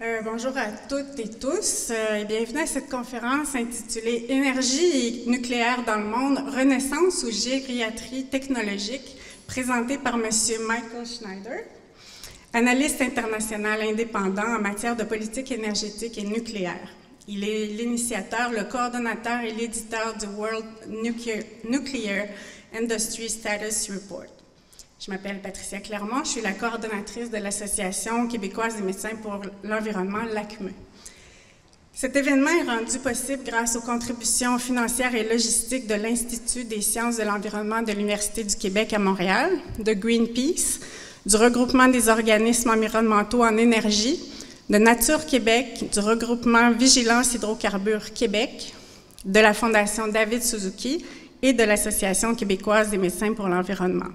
Bonjour à toutes et tous et bienvenue à cette conférence intitulée « Énergie nucléaire dans le monde, renaissance ou gériatrie technologique » présentée par M. Michael Schneider, analyste international indépendant en matière de politique énergétique et nucléaire. Il est l'initiateur, le coordonnateur et l'éditeur du World Nuclear Industry Status Report. Je m'appelle Patricia Clermont, je suis la coordonnatrice de l'Association québécoise des médecins pour l'environnement, l'ACME. Cet événement est rendu possible grâce aux contributions financières et logistiques de l'Institut des sciences de l'environnement de l'Université du Québec à Montréal, de Greenpeace, du regroupement des organismes environnementaux en énergie, de Nature Québec, du regroupement Vigilance Hydrocarbures Québec, de la Fondation David Suzuki et de l'Association québécoise des médecins pour l'environnement.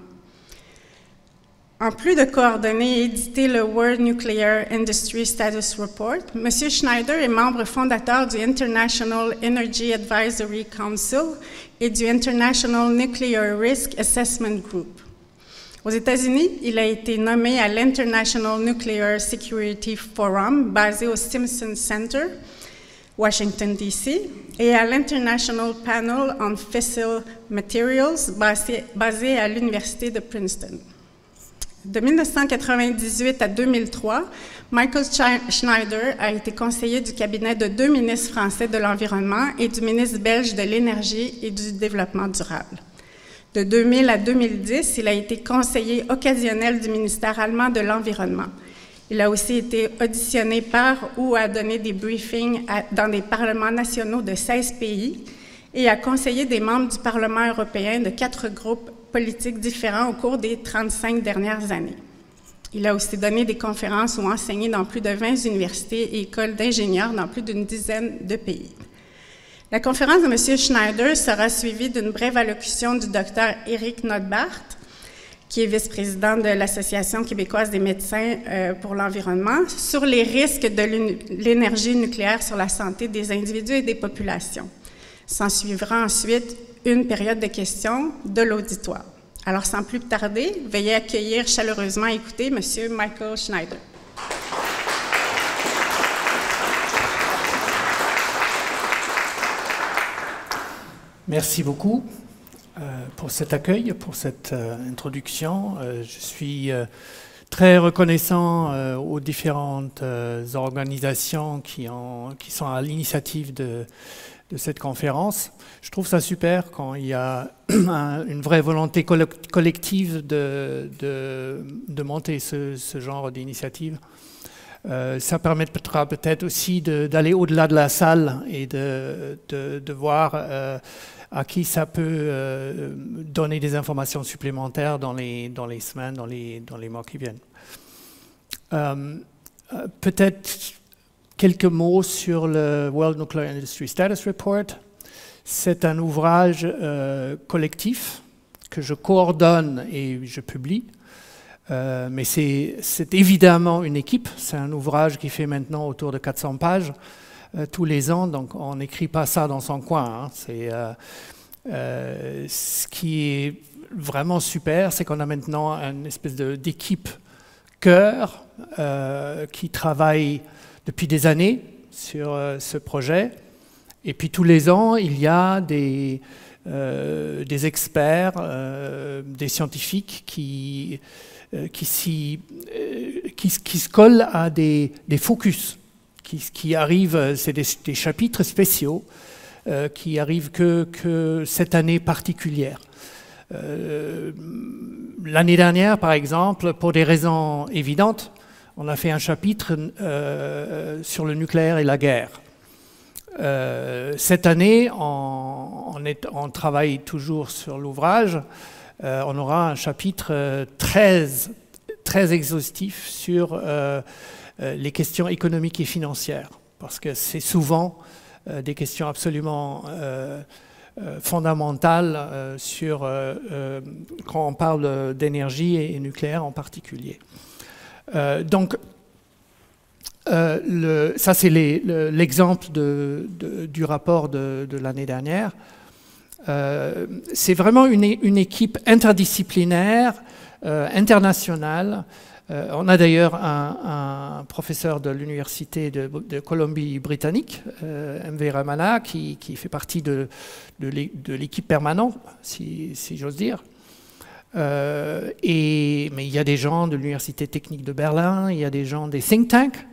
En plus de coordonner et éditer le World Nuclear Industry Status Report, M. Schneider est membre fondateur du International Energy Advisory Council et du International Nuclear Risk Assessment Group. Aux États-Unis, il a été nommé à l'International Nuclear Security Forum, basé au Stimson Center, Washington, D.C., et à l'International Panel on Fissile Materials, basé à l'Université de Princeton. De 1998 à 2003, Michael Schneider a été conseiller du cabinet de 2 ministres français de l'Environnement et du ministre belge de l'Énergie et du Développement durable. De 2000 à 2010, il a été conseiller occasionnel du ministère allemand de l'Environnement. Il a aussi été auditionné par ou a donné des briefings dans des parlements nationaux de 16 pays et a conseillé des membres du Parlement européen de 4 groupes politiques différents au cours des 35 dernières années. Il a aussi donné des conférences ou enseigné dans plus de 20 universités et écoles d'ingénieurs dans plus d'une dizaine de pays. La conférence de M. Schneider sera suivie d'une brève allocution du Dr. Éric Notbart, qui est vice-président de l'Association québécoise des médecins pour l'environnement, sur les risques de l'énergie nucléaire sur la santé des individus et des populations. S'en suivra ensuite une période de questions de l'auditoire. Alors, sans plus tarder, veuillez accueillir chaleureusement et écouter M. Michael Schneider. Merci beaucoup pour cet accueil, pour cette introduction. Je suis très reconnaissant aux différentes organisations qui sont à l'initiative de cette conférence. Je trouve ça super quand il y a une vraie volonté collective de monter ce genre d'initiative. Ça permettra peut-être aussi d'aller au-delà de la salle et de voir à qui ça peut donner des informations supplémentaires dans les semaines, dans les mois qui viennent. Peut-être quelques mots sur le World Nuclear Industry Status Report. C'est un ouvrage collectif que je coordonne et je publie. Mais c'est évidemment une équipe. C'est un ouvrage qui fait maintenant autour de 400 pages tous les ans. Donc on n'écrit pas ça dans son coin. Hein. Ce qui est vraiment super, c'est qu'on a maintenant une espèce d'équipe cœur qui travaille depuis des années sur ce projet. Et puis tous les ans, il y a des experts, des scientifiques qui se collent à des focus, qui arrivent, c'est des chapitres spéciaux qui arrivent que cette année particulière. L'année dernière, par exemple, pour des raisons évidentes, on a fait un chapitre sur le nucléaire et la guerre. Cette année, on travaille toujours sur l'ouvrage. On aura un chapitre très exhaustif sur les questions économiques et financières, parce que c'est souvent des questions absolument fondamentales quand on parle d'énergie et nucléaire en particulier. Donc, ça c'est l'exemple du rapport de l'année dernière. C'est vraiment une équipe interdisciplinaire, internationale, On a d'ailleurs un professeur de l'université de Colombie-Britannique, M.V. Ramana, qui fait partie de l'équipe permanente, si j'ose dire. Mais il y a des gens de l'université technique de Berlin, il y a des gens des think tanks,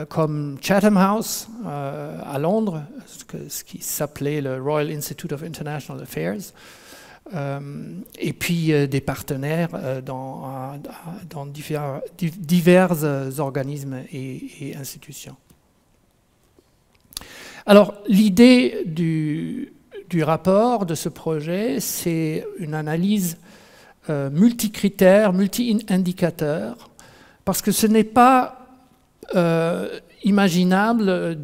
comme Chatham House à Londres, ce qui s'appelait le Royal Institute of International Affairs. Et puis des partenaires dans divers organismes et institutions. Alors, l'idée du rapport, de ce projet, c'est une analyse multicritère, multi-indicateur, parce que ce n'est pas imaginable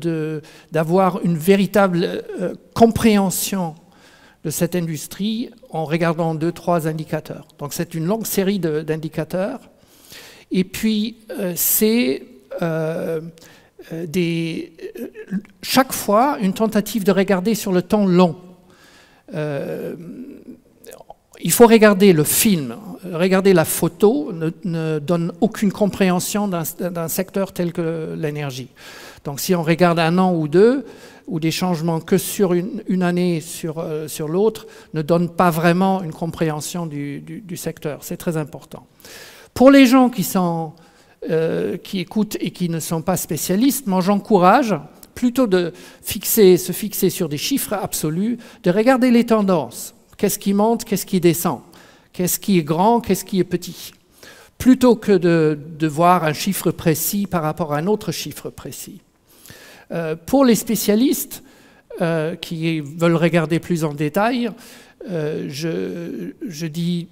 d'avoir une véritable compréhension de cette industrie en regardant 2-3 indicateurs. Donc c'est une longue série d'indicateurs. Et puis c'est chaque fois une tentative de regarder sur le temps long. Il faut regarder le film, regarder la photo ne donne aucune compréhension d'un secteur tel que l'énergie. Donc si on regarde 1 an ou 2, ou des changements que sur une année sur l'autre, ne donne pas vraiment une compréhension du secteur. C'est très important. Pour les gens qui écoutent et qui ne sont pas spécialistes, moi j'encourage plutôt de se fixer sur des chiffres absolus, de regarder les tendances. Qu'est-ce qui monte, qu'est-ce qui descend, qu'est-ce qui est grand, qu'est-ce qui est petit. Plutôt que de voir un chiffre précis par rapport à un autre chiffre précis. Pour les spécialistes qui veulent regarder plus en détail, je dis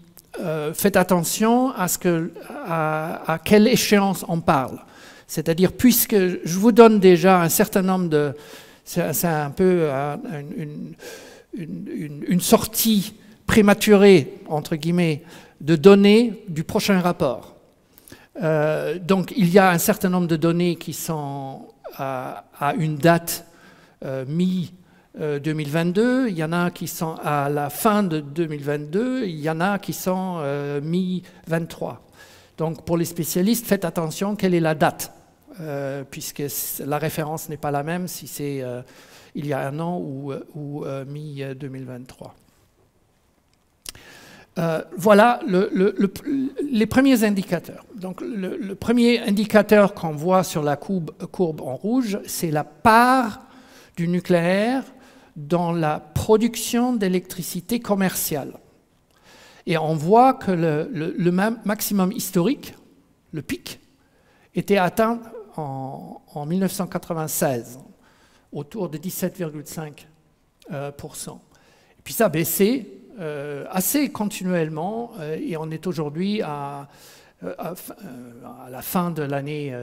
faites attention à quelle échéance on parle. C'est-à-dire, puisque je vous donne déjà un certain nombre de... C'est un peu une sortie prématurée, entre guillemets, de données du prochain rapport. Donc, il y a un certain nombre de données qui sont à une date mi-2022, il y en a qui sont à la fin de 2022, il y en a qui sont mi-23. Donc pour les spécialistes, faites attention, quelle est la date, puisque la référence n'est pas la même si c'est il y a 1 an ou mi-2023. Voilà les premiers indicateurs. Donc, le premier indicateur qu'on voit sur la courbe en rouge, c'est la part du nucléaire dans la production d'électricité commerciale. Et on voit que le maximum historique, le pic, était atteint en 1996, autour de 17,5%. Et puis ça a baissé assez continuellement, et on est aujourd'hui à la fin de l'année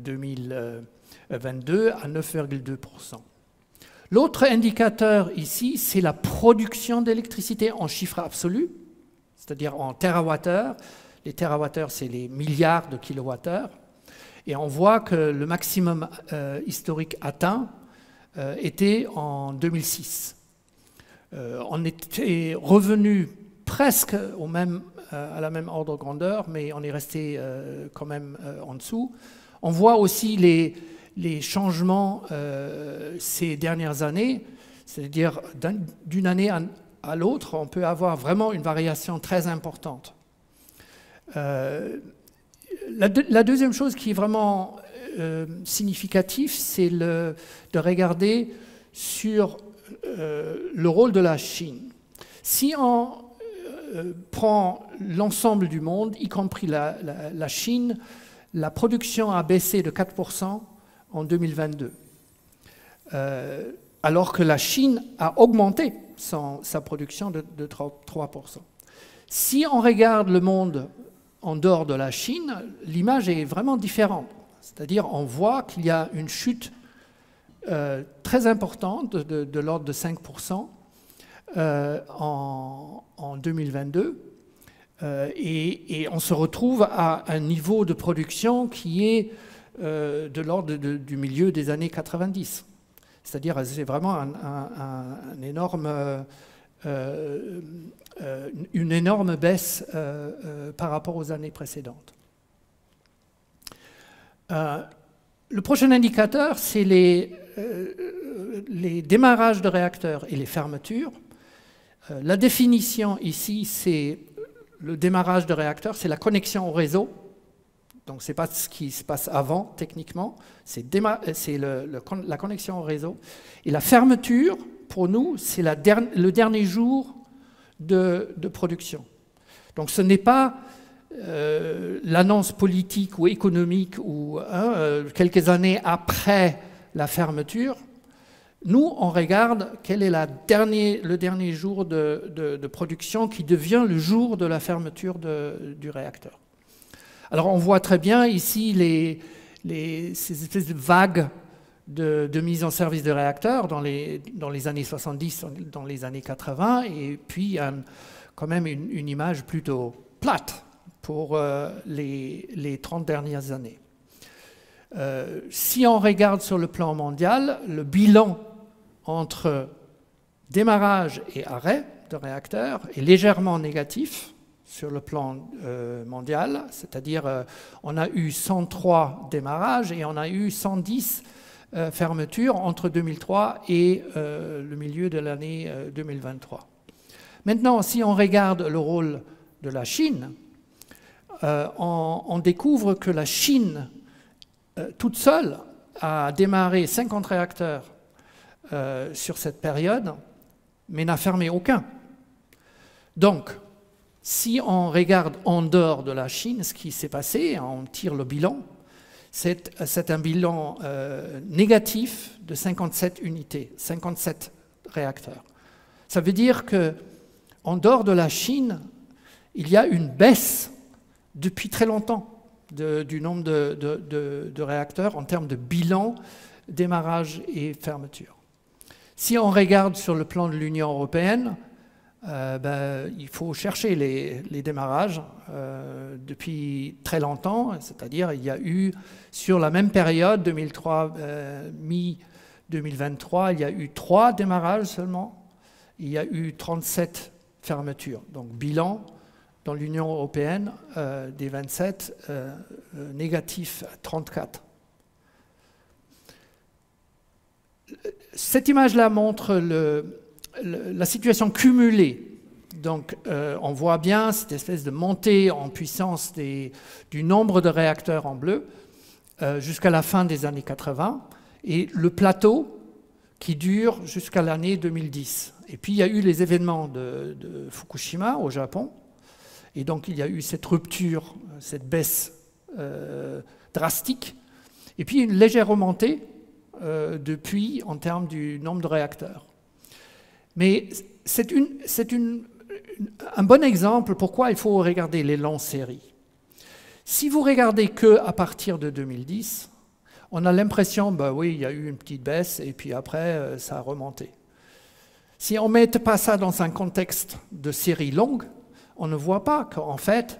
2022 à 9,2%. L'autre indicateur ici, c'est la production d'électricité en chiffres absolus, c'est-à-dire en térawattheures. Les térawattheures, c'est les milliards de kilowattheures. Et on voit que le maximum historique atteint était en 2006. On était revenu presque à la même ordre de grandeur, mais on est resté quand même en dessous. On voit aussi les changements ces dernières années, c'est-à-dire d'une année à l'autre, on peut avoir vraiment une variation très importante. La deuxième chose qui est vraiment significative, c'est de regarder sur le rôle de la Chine. Si on prend l'ensemble du monde, y compris la Chine, la production a baissé de 4% en 2022, alors que la Chine a augmenté sa production de 3%. Si on regarde le monde en dehors de la Chine, l'image est vraiment différente. C'est-à-dire on voit qu'il y a une chute très importante de l'ordre de 5% en 2022 et on se retrouve à un niveau de production qui est de l'ordre du milieu des années 90. C'est-à-dire c'est vraiment une énorme baisse par rapport aux années précédentes. Le prochain indicateur, c'est les démarrages de réacteurs et les fermetures. La définition ici, c'est le démarrage de réacteurs, c'est la connexion au réseau. Donc, ce n'est pas ce qui se passe avant, techniquement, c'est la connexion au réseau. Et la fermeture, pour nous, c'est le dernier jour de production. Donc, ce n'est pas l'annonce politique ou économique ou quelques années après la fermeture. Nous, on regarde quel est le dernier jour de production qui devient le jour de la fermeture du réacteur. Alors, on voit très bien ici ces espèces de vagues de mise en service de réacteurs dans les années 70, dans les années 80, et puis quand même une image plutôt plate pour les 30 dernières années. Si on regarde sur le plan mondial, le bilan entre démarrage et arrêt de réacteurs est légèrement négatif sur le plan mondial, c'est-à-dire on a eu 103 démarrages et on a eu 110 fermetures entre 2003 et le milieu de l'année 2023. Maintenant, si on regarde le rôle de la Chine, on découvre que la Chine, toute seule, a démarré 50 réacteurs sur cette période, mais n'a fermé aucun. Donc, si on regarde en dehors de la Chine ce qui s'est passé, on tire le bilan, c'est un bilan négatif de 57 unités, 57 réacteurs. Ça veut dire qu'en dehors de la Chine, il y a une baisse depuis très longtemps du nombre de réacteurs en termes de bilan, démarrage et fermeture. Si on regarde sur le plan de l'Union européenne, il faut chercher les démarrages depuis très longtemps, c'est-à-dire il y a eu, sur la même période, 2003, mi-2023, il y a eu 3 démarrages seulement, il y a eu 37 fermetures. Donc bilan dans l'Union européenne des 27, négatif à 34. Cette image-là montre la situation cumulée. Donc, on voit bien cette espèce de montée en puissance du nombre de réacteurs en bleu jusqu'à la fin des années 80 et le plateau qui dure jusqu'à l'année 2010. Et puis, il y a eu les événements de Fukushima au Japon. Et donc, il y a eu cette rupture, cette baisse drastique. Et puis, une légère remontée depuis en termes du nombre de réacteurs. Mais c'est un bon exemple pourquoi il faut regarder les longues séries. Si vous regardez qu'à partir de 2010, on a l'impression, oui, il y a eu une petite baisse et puis après, ça a remonté. Si on ne met pas ça dans un contexte de série longue, on ne voit pas qu'en fait,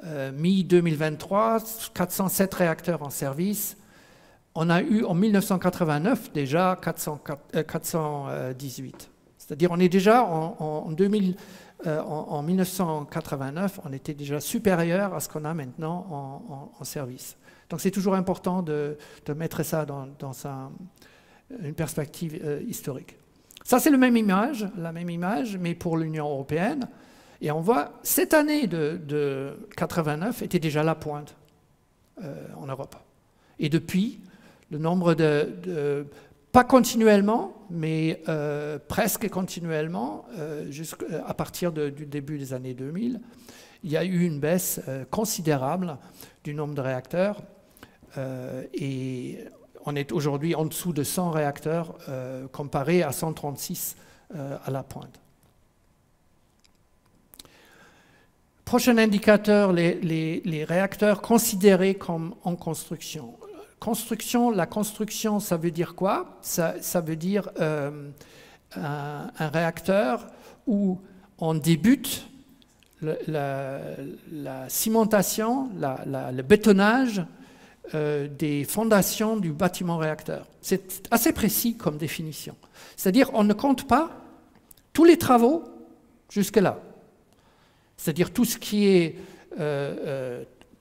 mi-2023, 407 réacteurs en service. On a eu en 1989 déjà 418. C'est-à-dire on est déjà en 1989, on était déjà supérieur à ce qu'on a maintenant en service. Donc c'est toujours important de mettre ça dans une perspective historique. Ça c'est la même image, mais pour l'Union européenne. Et on voit, cette année de 89 était déjà la pointe en Europe. Et depuis, le nombre pas continuellement, mais presque continuellement, à partir du début des années 2000, il y a eu une baisse considérable du nombre de réacteurs. Et on est aujourd'hui en dessous de 100 réacteurs comparé à 136 à la pointe. Prochain indicateur, les réacteurs considérés comme en construction. La construction, ça veut dire quoi? Ça veut dire un réacteur où on débute la cimentation, le bétonnage des fondations du bâtiment réacteur. C'est assez précis comme définition. C'est-à-dire on ne compte pas tous les travaux jusque-là. C'est-à-dire tout ce qui est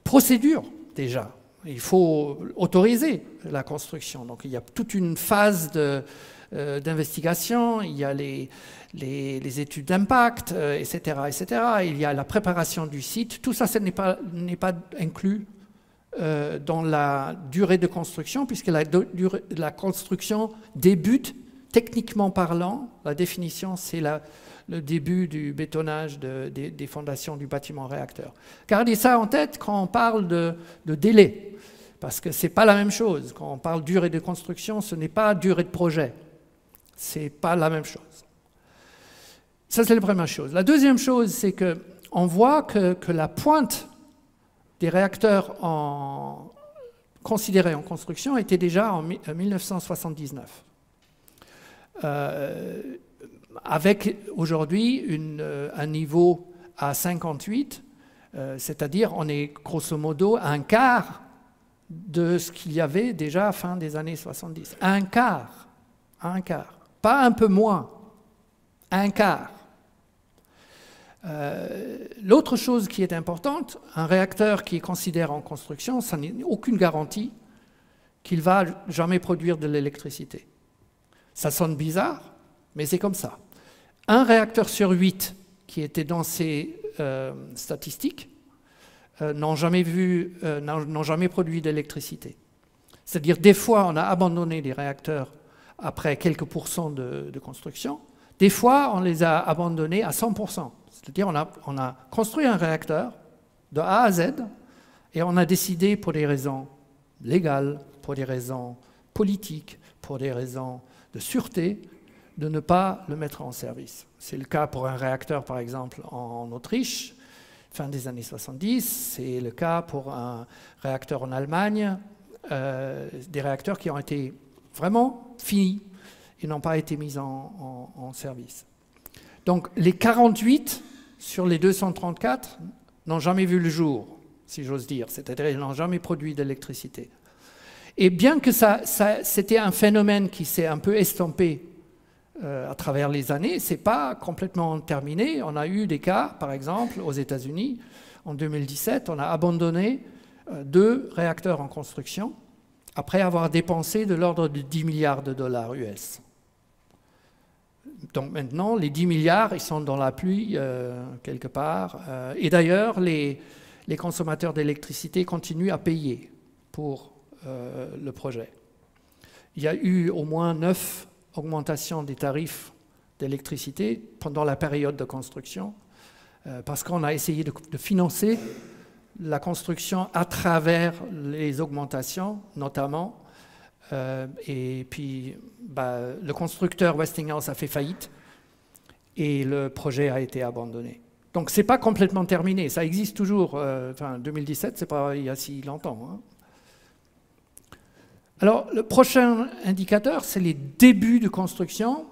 procédure déjà. il faut autoriser la construction. Donc il y a toute une phase d'investigation, il y a les études d'impact, etc., etc. Il y a la préparation du site. Tout ça, ce n'est pas inclus dans la durée de construction, puisque la construction débute, techniquement parlant, la définition, c'est le début du bétonnage des fondations du bâtiment réacteur. Gardez ça en tête quand on parle de délai, parce que ce n'est pas la même chose. Quand on parle de durée de construction, ce n'est pas durée de projet. Ce n'est pas la même chose. Ça, c'est la première chose. La deuxième chose, c'est qu'on voit que la pointe des réacteurs considérés en construction était déjà en 1979. Avec aujourd'hui un niveau à 58, c'est-à-dire on est grosso modo à un quart de ce qu'il y avait déjà à fin des années 70. Un quart. Pas un peu moins, un quart. L'autre chose qui est importante, un réacteur qui est considéré en construction, ça n'est aucune garantie qu'il va jamais produire de l'électricité. Ça sonne bizarre, mais c'est comme ça. Un réacteur sur 8 qui était dans ces statistiques n'ont jamais produit d'électricité. C'est-à-dire, des fois, on a abandonné des réacteurs après quelques pourcents de construction. Des fois, on les a abandonnés à 100%. C'est-à-dire, on a construit un réacteur de A à Z et on a décidé, pour des raisons légales, pour des raisons politiques, pour des raisons de sûreté, de ne pas le mettre en service. C'est le cas pour un réacteur, par exemple, en Autriche, fin des années 70. C'est le cas pour un réacteur en Allemagne, des réacteurs qui ont été vraiment finis et n'ont pas été mis en service. Donc les 48 sur les 234 n'ont jamais vu le jour, si j'ose dire, c'est-à-dire ils n'ont jamais produit d'électricité. Et bien que c'était un phénomène qui s'est un peu estompé à travers les années, ce n'est pas complètement terminé. On a eu des cas, par exemple, aux États-Unis, en 2017, on a abandonné 2 réacteurs en construction après avoir dépensé de l'ordre de 10 milliards de dollars US. Donc maintenant, les 10 milliards, ils sont dans la pluie quelque part. Et d'ailleurs, les consommateurs d'électricité continuent à payer pour le projet. Il y a eu au moins 9 augmentations des tarifs d'électricité pendant la période de construction, parce qu'on a essayé de financer la construction à travers les augmentations, notamment. Et puis, le constructeur Westinghouse a fait faillite et le projet a été abandonné. Donc, ce n'est pas complètement terminé. Ça existe toujours. 2017, ce n'est pas il y a si longtemps. Hein. Alors, le prochain indicateur, c'est les débuts de construction.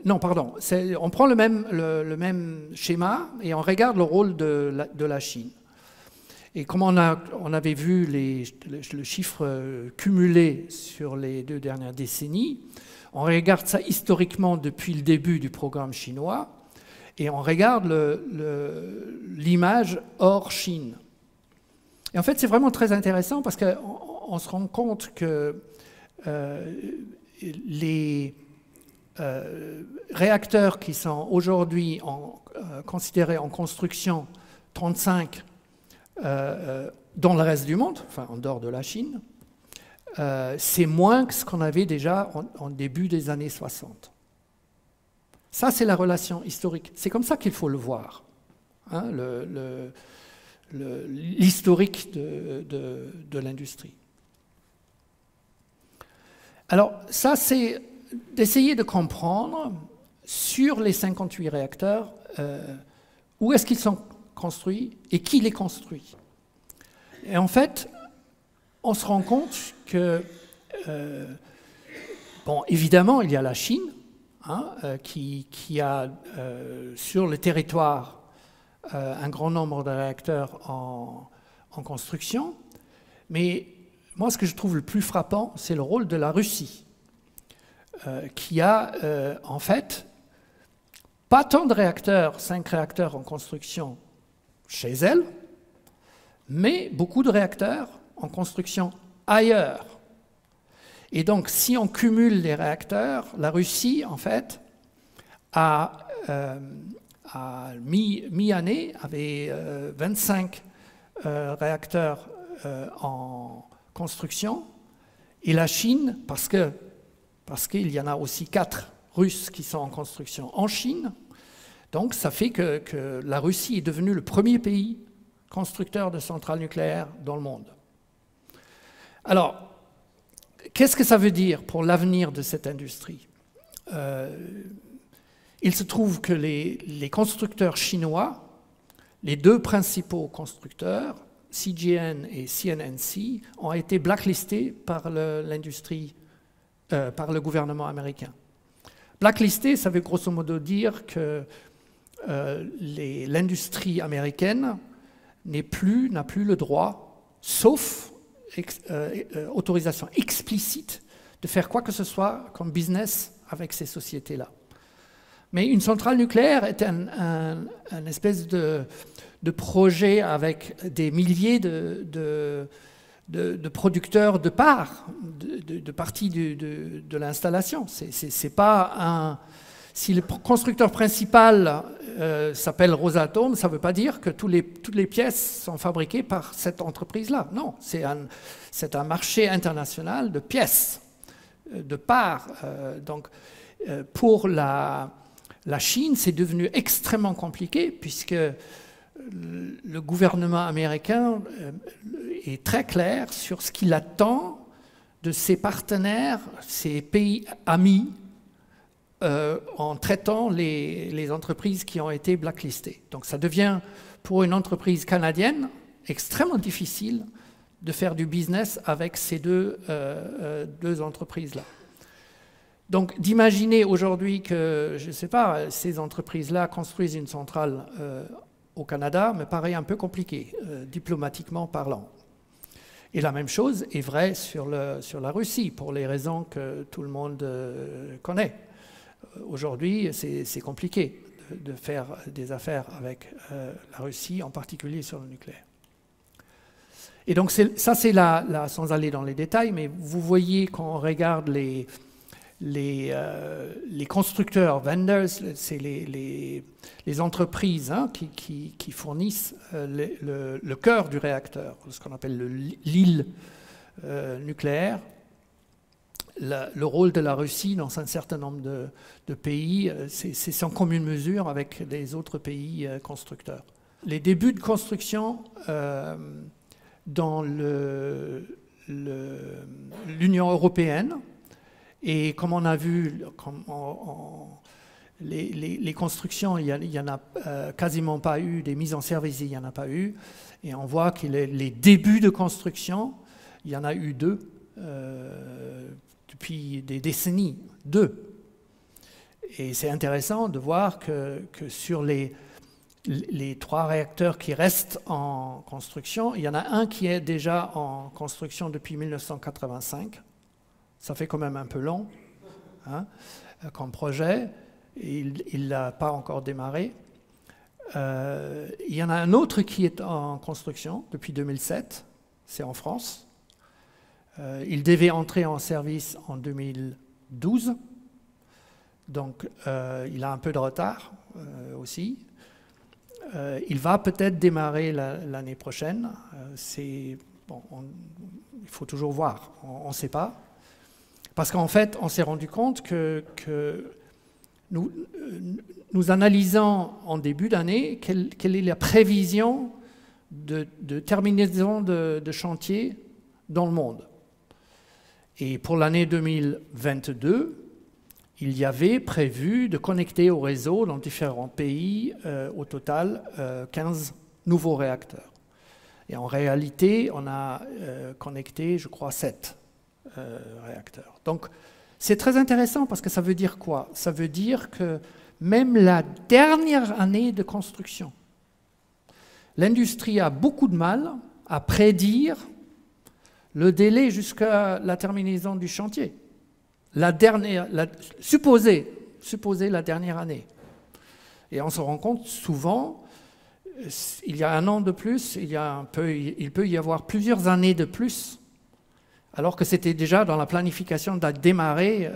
Non, pardon. On prend le même schéma et on regarde le rôle de la Chine. Et comme on avait vu le chiffre cumulé sur les 2 dernières décennies, on regarde ça historiquement depuis le début du programme chinois et on regarde l'image hors Chine. Et en fait, c'est vraiment très intéressant parce qu'on se rend compte que les réacteurs qui sont aujourd'hui considérés en construction 35 dans le reste du monde, enfin en dehors de la Chine, c'est moins que ce qu'on avait déjà en début des années 60. Ça, c'est la relation historique. C'est comme ça qu'il faut le voir, hein, l'historique de l'industrie. Alors, ça, c'est d'essayer de comprendre sur les 58 réacteurs où est-ce qu'ils sont construits et qui les construit. Et en fait, on se rend compte que, évidemment, il y a la Chine, hein, qui a sur le territoire un grand nombre de réacteurs en construction, mais moi, ce que je trouve le plus frappant, c'est le rôle de la Russie, qui a en fait pas tant de réacteurs, 5 réacteurs en construction chez elle, mais beaucoup de réacteurs en construction ailleurs. Et donc, si on cumule les réacteurs, la Russie, en fait, à mi-année, avait 25 réacteurs en construction, et la Chine, parce qu'il y en a aussi 4 Russes qui sont en construction en Chine, donc ça fait que la Russie est devenue le premier pays constructeur de centrales nucléaires dans le monde. Alors, qu'est-ce que ça veut dire pour l'avenir de cette industrie? Il se trouve que les constructeurs chinois, les 2 principaux constructeurs, CGN et CNNC, ont été blacklistés par l'industrie, par le gouvernement américain. Blacklisté, ça veut grosso modo dire que l'industrie américaine n'a plus le droit, sauf autorisation explicite, de faire quoi que ce soit comme business avec ces sociétés-là. Mais une centrale nucléaire est un espèce de projet avec des milliers de producteurs de parts, de parties de l'installation. C'est pas si le constructeur principal s'appelle Rosatom, ça ne veut pas dire que toutes les pièces sont fabriquées par cette entreprise-là. Non, c'est un marché international de pièces, de parts. Donc, pour la Chine, c'est devenu extrêmement compliqué puisque le gouvernement américain est très clair sur ce qu'il attend de ses partenaires, ses pays amis, en traitant les entreprises qui ont été blacklistées. Donc ça devient, pour une entreprise canadienne, extrêmement difficile de faire du business avec ces deux entreprises-là. Donc d'imaginer aujourd'hui que, je ne sais pas, ces entreprises-là construisent une centrale au Canada me paraît un peu compliqué, diplomatiquement parlant. Et la même chose est vraie sur la Russie, pour les raisons que tout le monde connaît. Aujourd'hui, c'est compliqué de faire des affaires avec la Russie, en particulier sur le nucléaire. Et donc ça, c'est sans aller dans les détails, mais vous voyez quand on regarde les constructeurs, vendors, c'est les entreprises qui fournissent le cœur du réacteur, ce qu'on appelle l'île nucléaire. Le rôle de la Russie dans un certain nombre de pays, c'est sans commune mesure avec les autres pays constructeurs. Les débuts de construction dans l'Union européenne, et comme on a vu, les constructions, il n'y en a quasiment pas eu, des mises en service, il n'y en a pas eu, et on voit que les débuts de construction, il y en a eu 2. Depuis des décennies, 2. Et c'est intéressant de voir que sur les 3 réacteurs qui restent en construction, il y en a un qui est déjà en construction depuis 1985. Ça fait quand même un peu long comme projet. Il n'a pas encore démarré. Il y en a un autre qui est en construction depuis 2007. C'est en France. Il devait entrer en service en 2012, donc il a un peu de retard aussi. Il va peut-être démarrer l'année prochaine. Il faut toujours voir, on ne sait pas. Parce qu'en fait, on s'est rendu compte que nous analysons en début d'année quelle est la prévision de terminaison de chantier dans le monde. Et pour l'année 2022, il y avait prévu de connecter au réseau dans différents pays, au total, 15 nouveaux réacteurs. Et en réalité, on a connecté, je crois, 7 réacteurs. Donc, c'est très intéressant parce que ça veut dire quoi? Ça veut dire que même la dernière année de construction, l'industrie a beaucoup de mal à prédire le délai jusqu'à la terminaison du chantier. Supposer la dernière année. Et on se rend compte souvent, il y a un an de plus, il peut y avoir plusieurs années de plus, alors que c'était déjà dans la planification de démarrer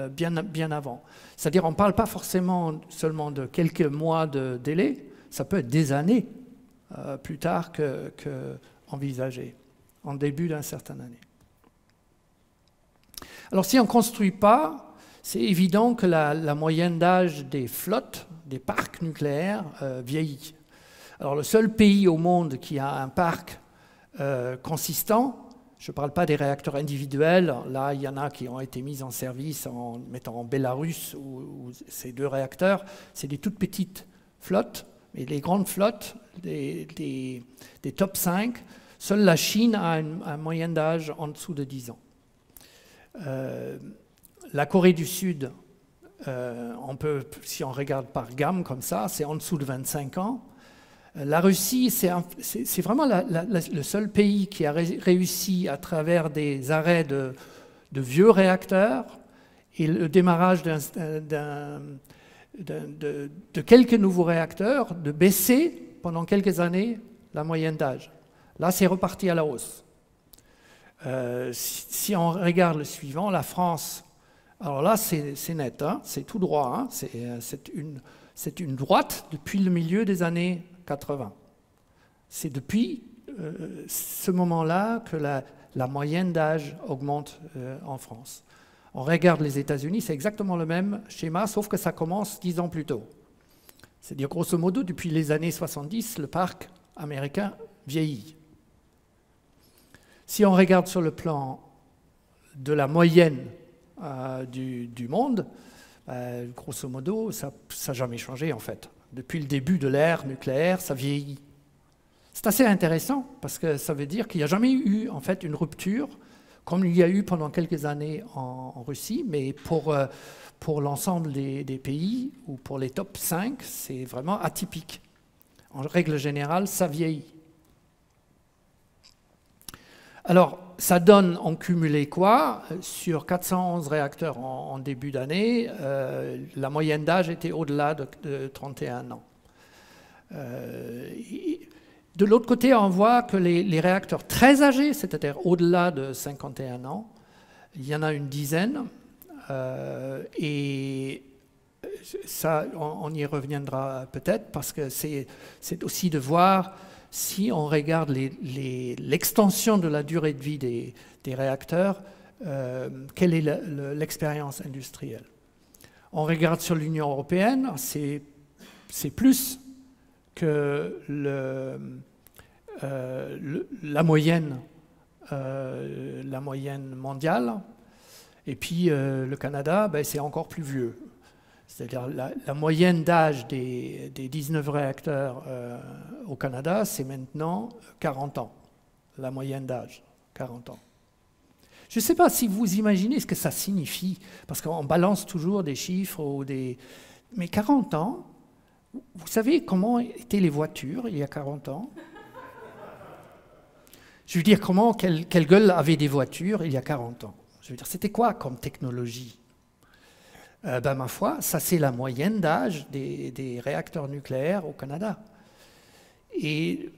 bien avant. C'est-à-dire, on ne parle pas forcément seulement de quelques mois de délai, ça peut être des années plus tard que envisagé, en début d'une certaine année. Alors, si on ne construit pas, c'est évident que la moyenne d'âge des flottes, des parcs nucléaires, vieillit. Alors, le seul pays au monde qui a un parc consistant, je ne parle pas des réacteurs individuels, là il y en a qui ont été mis en service en mettant en Bélarus où ces 2 réacteurs, c'est des toutes petites flottes, mais les grandes flottes des top 5, seule la Chine a une moyenne d'âge en dessous de 10 ans. La Corée du Sud, si on regarde par gamme comme ça, c'est en dessous de 25 ans. La Russie, c'est vraiment le seul pays qui a réussi à travers des arrêts de vieux réacteurs et le démarrage de quelques nouveaux réacteurs, de baisser pendant quelques années la moyenne d'âge. Là, c'est reparti à la hausse. Si on regarde le suivant, la France, alors là, c'est net, hein, c'est tout droit, hein, c'est une droite depuis le milieu des années 80. C'est depuis ce moment-là que la moyenne d'âge augmente en France. On regarde les États-Unis, c'est exactement le même schéma, sauf que ça commence 10 ans plus tôt. C'est-à-dire, grosso modo, depuis les années 70, le parc américain vieillit. Si on regarde sur le plan de la moyenne du monde, grosso modo, ça n'a jamais changé en fait. Depuis le début de l'ère nucléaire, ça vieillit. C'est assez intéressant parce que ça veut dire qu'il n'y a jamais eu en fait une rupture comme il y a eu pendant quelques années en Russie, mais pour l'ensemble des pays ou pour les top 5, c'est vraiment atypique. En règle générale, ça vieillit. Alors, ça donne en cumulé quoi? Sur 411 réacteurs en début d'année, la moyenne d'âge était au-delà de 31 ans. De l'autre côté, on voit que les réacteurs très âgés, c'est-à-dire au-delà de 51 ans, il y en a une dizaine, et ça, on y reviendra peut-être, parce que c'est aussi de voir si on regarde l'extension de la durée de vie des réacteurs, quelle est l'expérience industrielle. On regarde sur l'Union européenne, c'est plus que la moyenne mondiale. Et puis le Canada, ben, c'est encore plus vieux. C'est-à-dire la moyenne d'âge des 19 réacteurs au Canada, c'est maintenant 40 ans. La moyenne d'âge, 40 ans. Je ne sais pas si vous imaginez ce que ça signifie, parce qu'on balance toujours des chiffres ou des... Mais 40 ans, vous savez comment étaient les voitures il y a 40 ans? Je veux dire, quelle gueule avaient des voitures il y a 40 ans? Je veux dire, c'était quoi comme technologie? Ben, ma foi, ça c'est la moyenne d'âge des réacteurs nucléaires au Canada. Et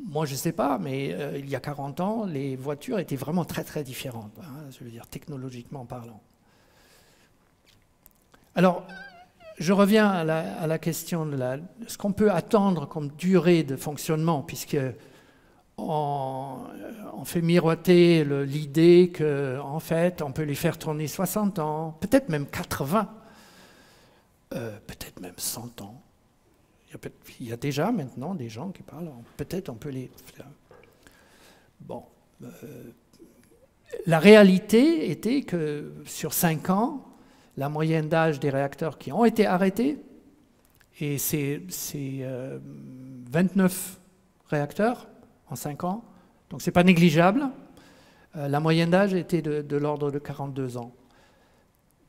moi je ne sais pas, mais il y a 40 ans, les voitures étaient vraiment très très différentes, hein, je veux dire technologiquement parlant. Alors, je reviens à la question de ce qu'on peut attendre comme durée de fonctionnement, puisque on fait miroiter l'idée qu'en fait, on peut les faire tourner 60 ans, peut-être même 80, peut-être même 100 ans. Il y a déjà maintenant des gens qui parlent, peut-être on peut les faire. Bon. La réalité était que sur 5 ans, la moyenne d'âge des réacteurs qui ont été arrêtés, et c'est 29 réacteurs, en 5 ans, donc ce n'est pas négligeable. La moyenne d'âge était de l'ordre de 42 ans.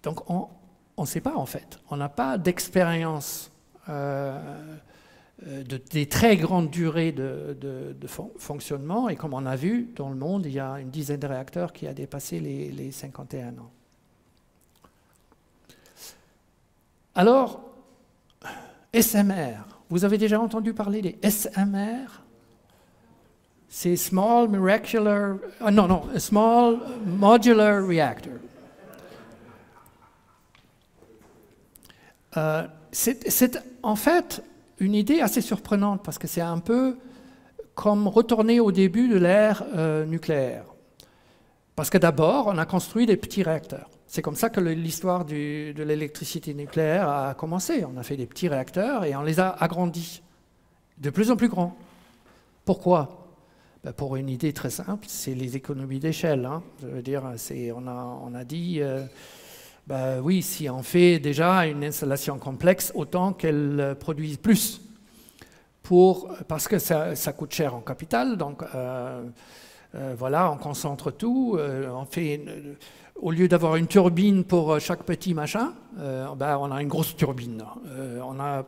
Donc on ne sait pas en fait, on n'a pas d'expérience des très grandes durées de fonctionnement, et comme on a vu, dans le monde, il y a une dizaine de réacteurs qui a dépassé les 51 ans. Alors, SMR. Vous avez déjà entendu parler des SMR? C'est Small Molecular... Small Modular Reactor. C'est en fait une idée assez surprenante parce que c'est un peu comme retourner au début de l'ère nucléaire. Parce que d'abord, on a construit des petits réacteurs. C'est comme ça que l'histoire de l'électricité nucléaire a commencé. On a fait des petits réacteurs et on les a agrandis, de plus en plus grands. Pourquoi? Ben pour une idée très simple, c'est les économies d'échelle. Hein. Je veux dire, on a dit, ben oui, si on fait déjà une installation complexe, autant qu'elle produise plus. Parce que ça coûte cher en capital, donc voilà, on concentre tout, on fait... Au lieu d'avoir une turbine pour chaque petit machin, ben on a une grosse turbine.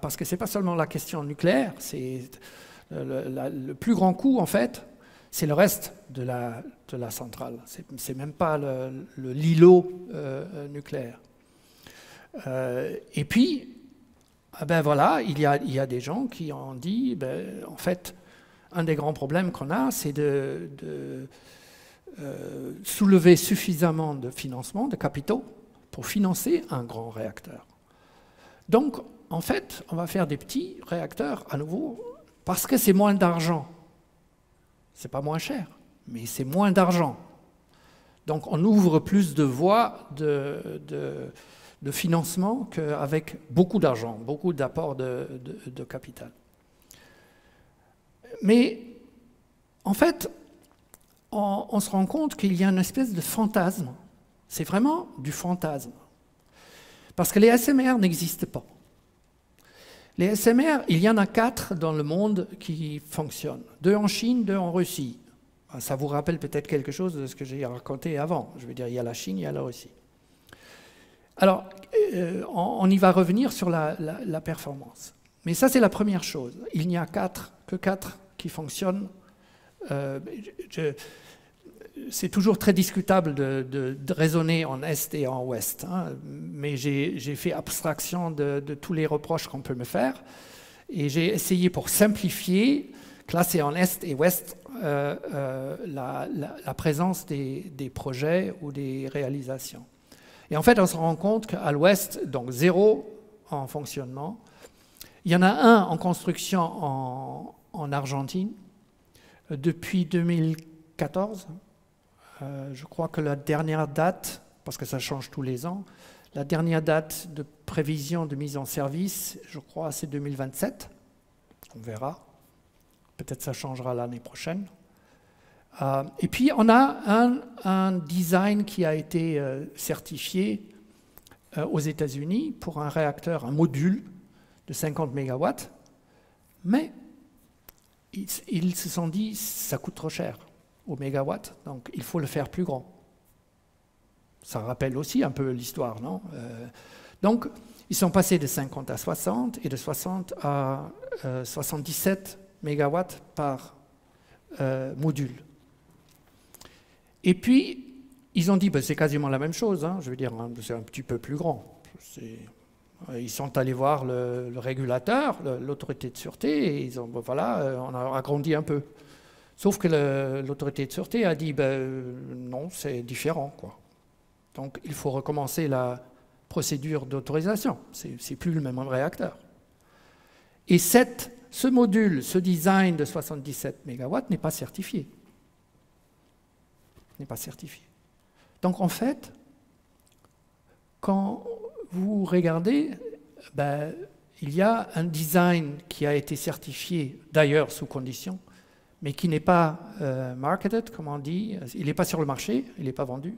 Parce que ce n'est pas seulement la question nucléaire, c'est le plus grand coût, en fait, c'est le reste de la centrale. C'est même pas l'îlot nucléaire. Et puis, ben voilà, il y a des gens qui ont dit, ben, en fait, un des grands problèmes qu'on a, c'est de soulever suffisamment de financement, de capitaux, pour financer un grand réacteur. Donc, en fait, on va faire des petits réacteurs à nouveau, parce que c'est moins d'argent. C'est pas moins cher, mais c'est moins d'argent. Donc, on ouvre plus de voies de financement qu'avec beaucoup d'argent, beaucoup d'apports de capital. Mais, en fait, on se rend compte qu'il y a une espèce de fantasme. C'est vraiment du fantasme. Parce que les SMR n'existent pas. Les SMR, il y en a 4 dans le monde qui fonctionnent. 2 en Chine, 2 en Russie. Ça vous rappelle peut-être quelque chose de ce que j'ai raconté avant. Je veux dire, il y a la Chine, il y a la Russie. Alors, on y va revenir sur la performance. Mais ça, c'est la première chose. Il n'y a que 4 qui fonctionnent. C'est toujours très discutable de raisonner en Est et en Ouest, hein, mais j'ai fait abstraction de tous les reproches qu'on peut me faire, et j'ai essayé, pour simplifier, classer en Est et Ouest la présence des projets ou des réalisations. Et en fait, on se rend compte qu'à l'Ouest, donc 0 en fonctionnement, il y en a un en construction en Argentine, depuis 2014, je crois que la dernière date, parce que ça change tous les ans, la dernière date de prévision de mise en service, je crois, c'est 2027. On verra. Peut-être ça changera l'année prochaine. Et puis, on a un design qui a été certifié aux États-Unis pour un réacteur, un module de 50 MW, mais ils se sont dit, ça coûte trop cher au mégawatt, donc il faut le faire plus grand. Ça rappelle aussi un peu l'histoire, non? Donc, ils sont passés de 50 à 60 et de 60 à 77 mégawatts par module. Et puis, ils ont dit, ben, c'est quasiment la même chose, hein, je veux dire, hein, c'est un petit peu plus grand. Ils sont allés voir le régulateur, l'autorité de sûreté, et ils ont, ben, voilà, on a agrandi un peu. Sauf que l'autorité de sûreté a dit, ben, non, c'est différent, quoi. Donc, il faut recommencer la procédure d'autorisation. C'est plus le même réacteur. Et ce module, ce design de 77 MW n'est pas certifié. N'est pas certifié. Donc, en fait, quand vous regardez, ben, il y a un design qui a été certifié, d'ailleurs sous condition, mais qui n'est pas marketed, comme on dit, il n'est pas sur le marché, il n'est pas vendu.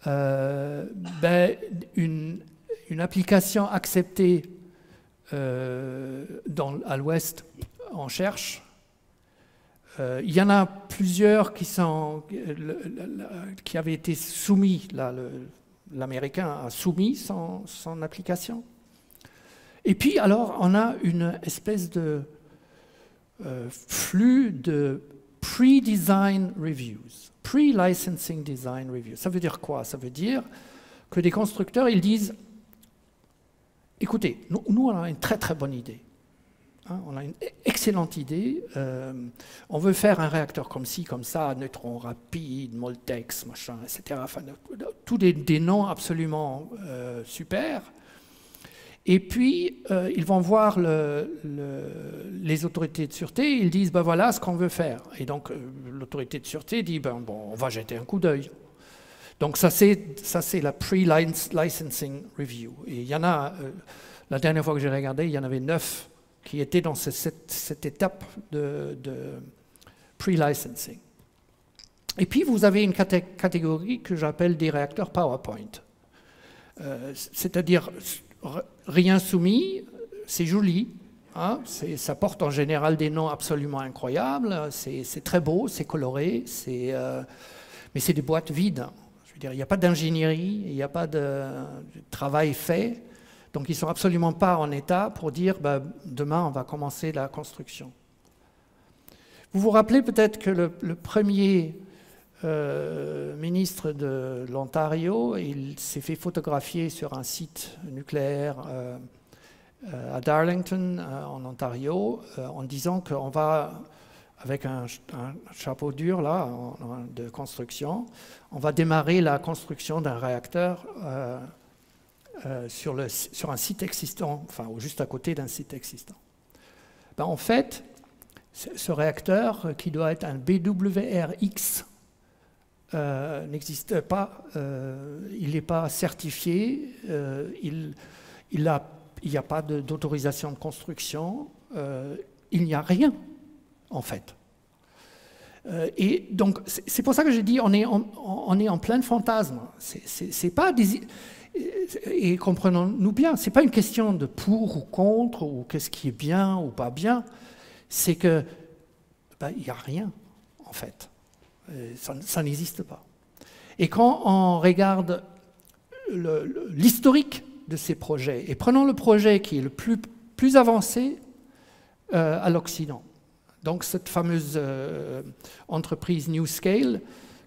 Ben, une application acceptée à l'Ouest, on cherche. Il y en a plusieurs qui avaient été soumis, l'Américain a soumis son application. Et puis, alors, on a une espèce de flux de pre-design reviews, pre-licensing design reviews. Ça veut dire quoi? Ça veut dire que des constructeurs, ils disent, écoutez, nous on a une très très bonne idée. Hein, on a une excellente idée. On veut faire un réacteur comme ci, comme ça, neutrons rapides, Moltex, machin, etc. Enfin, tous des noms absolument super. Et puis, ils vont voir les autorités de sûreté, ils disent, ben voilà ce qu'on veut faire. Et donc, l'autorité de sûreté dit, ben bon, on va jeter un coup d'œil. Donc ça, c'est la pre-licensing review. Et il y en a, la dernière fois que j'ai regardé, il y en avait 9 qui étaient dans cette étape de pre-licensing. Et puis, vous avez une catégorie que j'appelle des réacteurs PowerPoint. C'est-à-dire, rien soumis, c'est joli, hein, ça porte en général des noms absolument incroyables, c'est très beau, c'est coloré, mais c'est des boîtes vides. Je veux dire, il n'y a pas d'ingénierie, il n'y a pas de travail fait, donc ils ne sont absolument pas en état pour dire bah, demain on va commencer la construction. Vous vous rappelez peut-être que le premier ministre de l'Ontario, il s'est fait photographier sur un site nucléaire à Darlington, en Ontario, en disant qu'on va, avec un chapeau dur là, de construction, on va démarrer la construction d'un réacteur sur un site existant, enfin juste à côté d'un site existant. Ben, en fait, ce réacteur, qui doit être un BWRX, n'existe pas, il n'est pas certifié, il n'y a pas d'autorisation de construction, il n'y a rien en fait. Et donc c'est pour ça que je dis on est en plein fantasme. C'est pas et comprenons-nous bien, c'est pas une question de pour ou contre ou qu'est-ce qui est bien ou pas bien, c'est que il n'y a rien en fait. Ça n'existe pas. Et quand on regarde l'historique de ces projets, et prenons le projet qui est le plus avancé à l'Occident, donc cette fameuse entreprise NuScale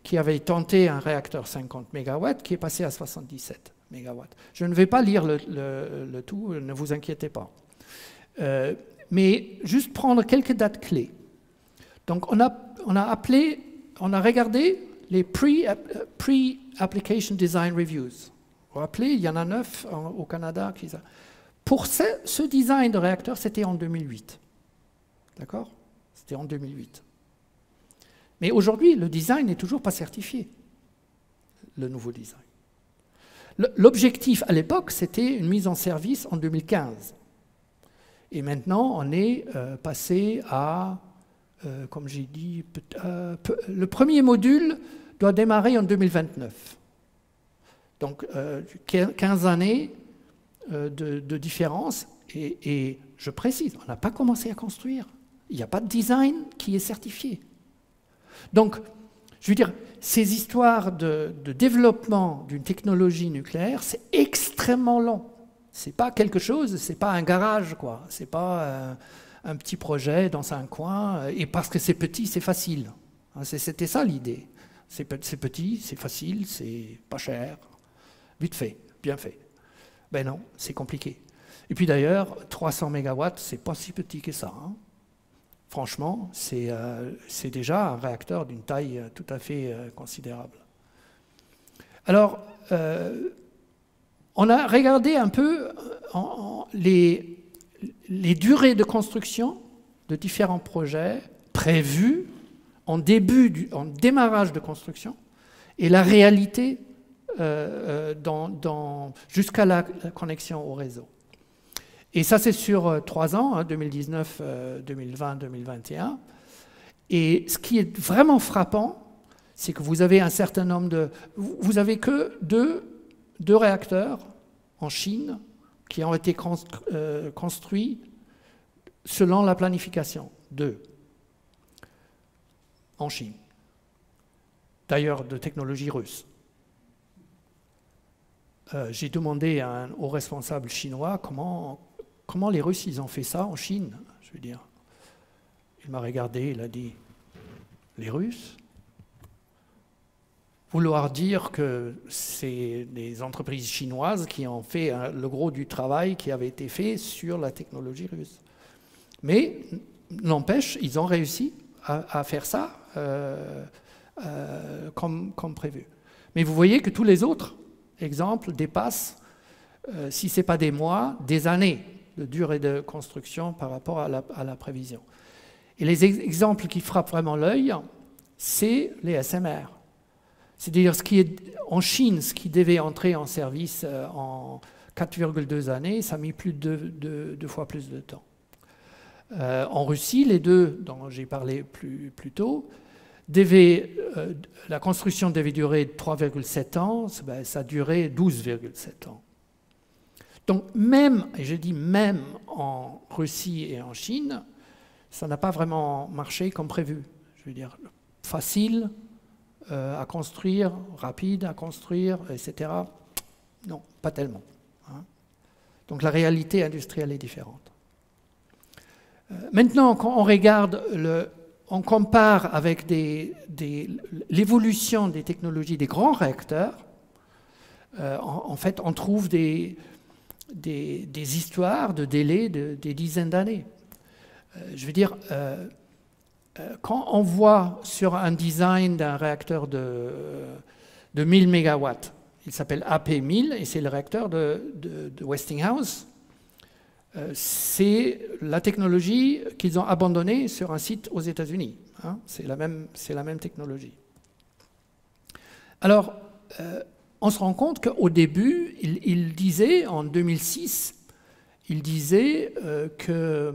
qui avait tenté un réacteur 50 MW qui est passé à 77 MW. Je ne vais pas lire le tout, ne vous inquiétez pas. Mais juste prendre quelques dates clés. Donc on a regardé les Pre-Application Design Reviews. Vous vous rappelez, il y en a 9 au Canada. Pour ce design de réacteur, c'était en 2008. D'accord? C'était en 2008. Mais aujourd'hui, le design n'est toujours pas certifié, le nouveau design. L'objectif à l'époque, c'était une mise en service en 2015. Et maintenant, on est passé à... comme j'ai dit, le premier module doit démarrer en 2029. Donc 15 années de différence. Et je précise, on n'a pas commencé à construire. Il n'y a pas de design qui est certifié. Donc, je veux dire, ces histoires de développement d'une technologie nucléaire, c'est extrêmement long. Ce n'est pas quelque chose, ce n'est pas un garage, quoi. Ce n'est pas... un petit projet dans un coin, et parce que c'est petit, c'est facile. C'était ça l'idée. C'est petit, c'est facile, c'est pas cher, vite fait, bien fait. Ben non, c'est compliqué. Et puis d'ailleurs, 300 MW, c'est pas si petit que ça. Hein. Franchement, c'est déjà un réacteur d'une taille tout à fait considérable. Alors, on a regardé un peu les durées de construction de différents projets prévus en démarrage de construction et la réalité jusqu'à la connexion au réseau. Et ça, c'est sur 3 ans, hein, 2019, 2020, 2021. Et ce qui est vraiment frappant, c'est que vous avez un certain nombre de... Vous avez que deux réacteurs en Chine qui ont été construits selon la planification. 2 en Chine. D'ailleurs, de technologie russe. J'ai demandé à un haut responsable chinois comment les Russes ils ont fait ça en Chine. Je veux dire, il m'a regardé, il a dit, les Russes, vouloir dire que c'est des entreprises chinoises qui ont fait le gros du travail qui avait été fait sur la technologie russe. Mais, n'empêche, ils ont réussi à faire ça comme prévu. Mais vous voyez que tous les autres exemples dépassent, si ce n'est pas des mois, des années de durée de construction par rapport à la prévision. Et les exemples qui frappent vraiment l'œil, c'est les SMR. C'est-à-dire en Chine, ce qui devait entrer en service en 4,2 années, ça a mis plus de deux fois plus de temps. En Russie, les deux dont j'ai parlé plus tôt, la construction devait durer 3,7 ans, ça a duré 12,7 ans. Donc même, et je dis même en Russie et en Chine, ça n'a pas vraiment marché comme prévu. Je veux dire, facile à construire, rapide à construire, etc. Non, pas tellement. Hein. Donc la réalité industrielle est différente. Maintenant, quand on regarde, on compare avec l'évolution des technologies des grands réacteurs, en fait, on trouve des histoires de délais des dizaines d'années. Je veux dire, quand on voit sur un design d'un réacteur de 1000 MW, il s'appelle AP1000 et c'est le réacteur de Westinghouse, c'est la technologie qu'ils ont abandonnée sur un site aux États-Unis. Hein, c'est la même technologie. Alors, on se rend compte qu'au début, il disait, en 2006, il disait que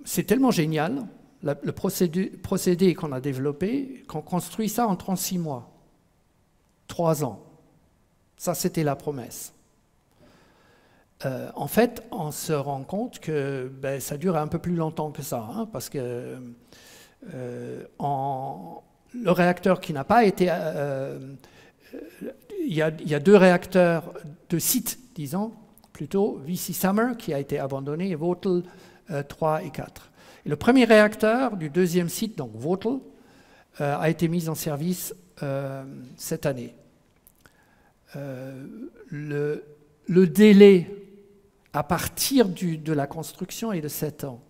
c'est tellement génial, le procédé qu'on a développé, qu'on construit ça en 36 mois, 3 ans. Ça, c'était la promesse. En fait, on se rend compte que ça dure un peu plus longtemps que ça, hein, parce que le réacteur qui n'a pas été... il y a 2 réacteurs de site, disons, plutôt, VC Summer, qui a été abandonné, et Vogtle 3 et 4. Et le premier réacteur du 2e site, donc Vogtle, a été mis en service cette année. Le délai à partir de la construction est de 7 ans,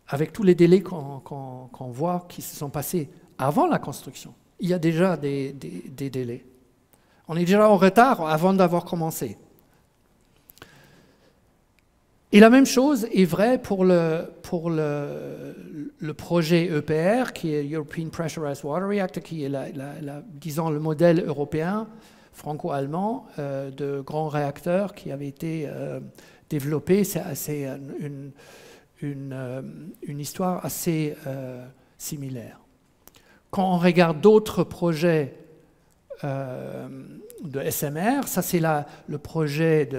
avec tous les délais qu'on voit qui se sont passés avant la construction. Il y a déjà des délais. On est déjà en retard avant d'avoir commencé. Et la même chose est vraie pour le projet EPR, qui est European Pressurized Water Reactor, qui est, disons, le modèle européen franco-allemand de grands réacteurs qui avait été développé. C'est une histoire assez similaire. Quand on regarde d'autres projets de SMR, ça c'est le projet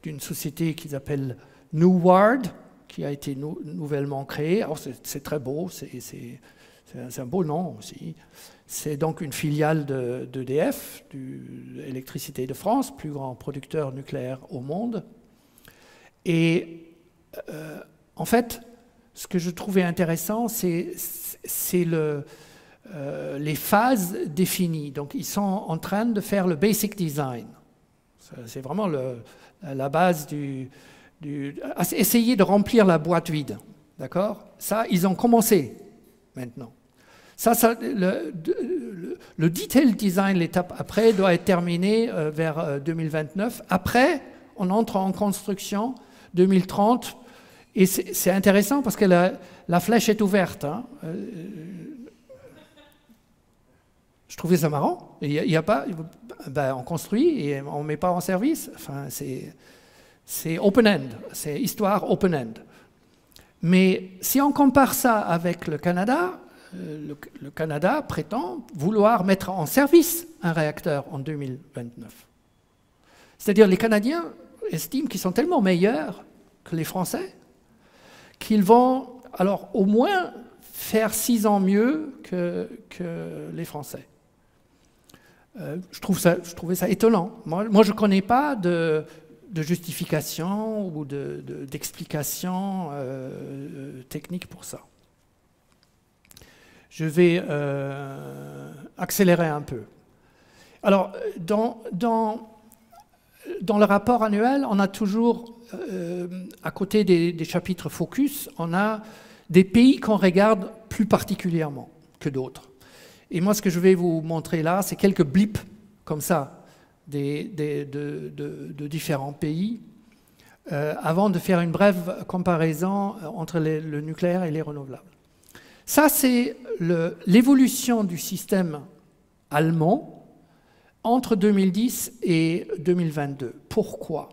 d'une société qu'ils appellent Neward, qui a été nouvellement créée. Alors c'est très beau, c'est un beau nom aussi. C'est donc une filiale d'EDF, d'Électricité de France, plus grand producteur nucléaire au monde. Et en fait, ce que je trouvais intéressant, c'est les phases définies. Donc ils sont en train de faire le basic design. C'est vraiment la base essayer de remplir la boîte vide. D'accord ? Ça, ils ont commencé maintenant. Le detail design, l'étape après, doit être terminée vers 2029. Après, on entre en construction 2030. Et c'est intéressant parce que la flèche est ouverte. Hein. Je trouvais ça marrant. Il y a pas, on construit et on ne met pas en service. Enfin, c'est open-end, c'est histoire open-end. Mais si on compare ça avec le Canada, le Canada prétend vouloir mettre en service un réacteur en 2029. C'est-à-dire les Canadiens estiment qu'ils sont tellement meilleurs que les Français qu'ils vont alors au moins faire 6 ans mieux que les Français. Je trouvais ça étonnant. Moi je ne connais pas de justification ou d'explication technique pour ça. Je vais accélérer un peu. Alors, dans le rapport annuel, on a toujours, à côté des chapitres focus, on a des pays qu'on regarde plus particulièrement que d'autres. Et moi, ce que je vais vous montrer là, c'est quelques blips comme ça de différents pays, avant de faire une brève comparaison entre le nucléaire et les renouvelables. Ça, c'est l'évolution du système allemand entre 2010 et 2022. Pourquoi?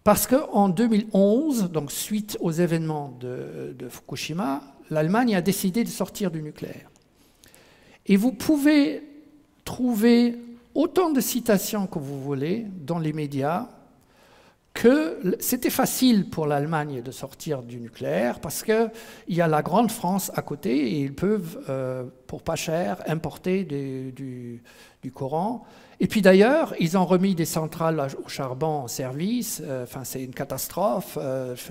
Parce qu'en 2011, donc suite aux événements de Fukushima, l'Allemagne a décidé de sortir du nucléaire. Et vous pouvez trouver autant de citations que vous voulez dans les médias que c'était facile pour l'Allemagne de sortir du nucléaire parce qu'il y a la grande France à côté et ils peuvent, pour pas cher, importer du courant. Et puis d'ailleurs, ils ont remis des centrales au charbon en service. Enfin, c'est une catastrophe,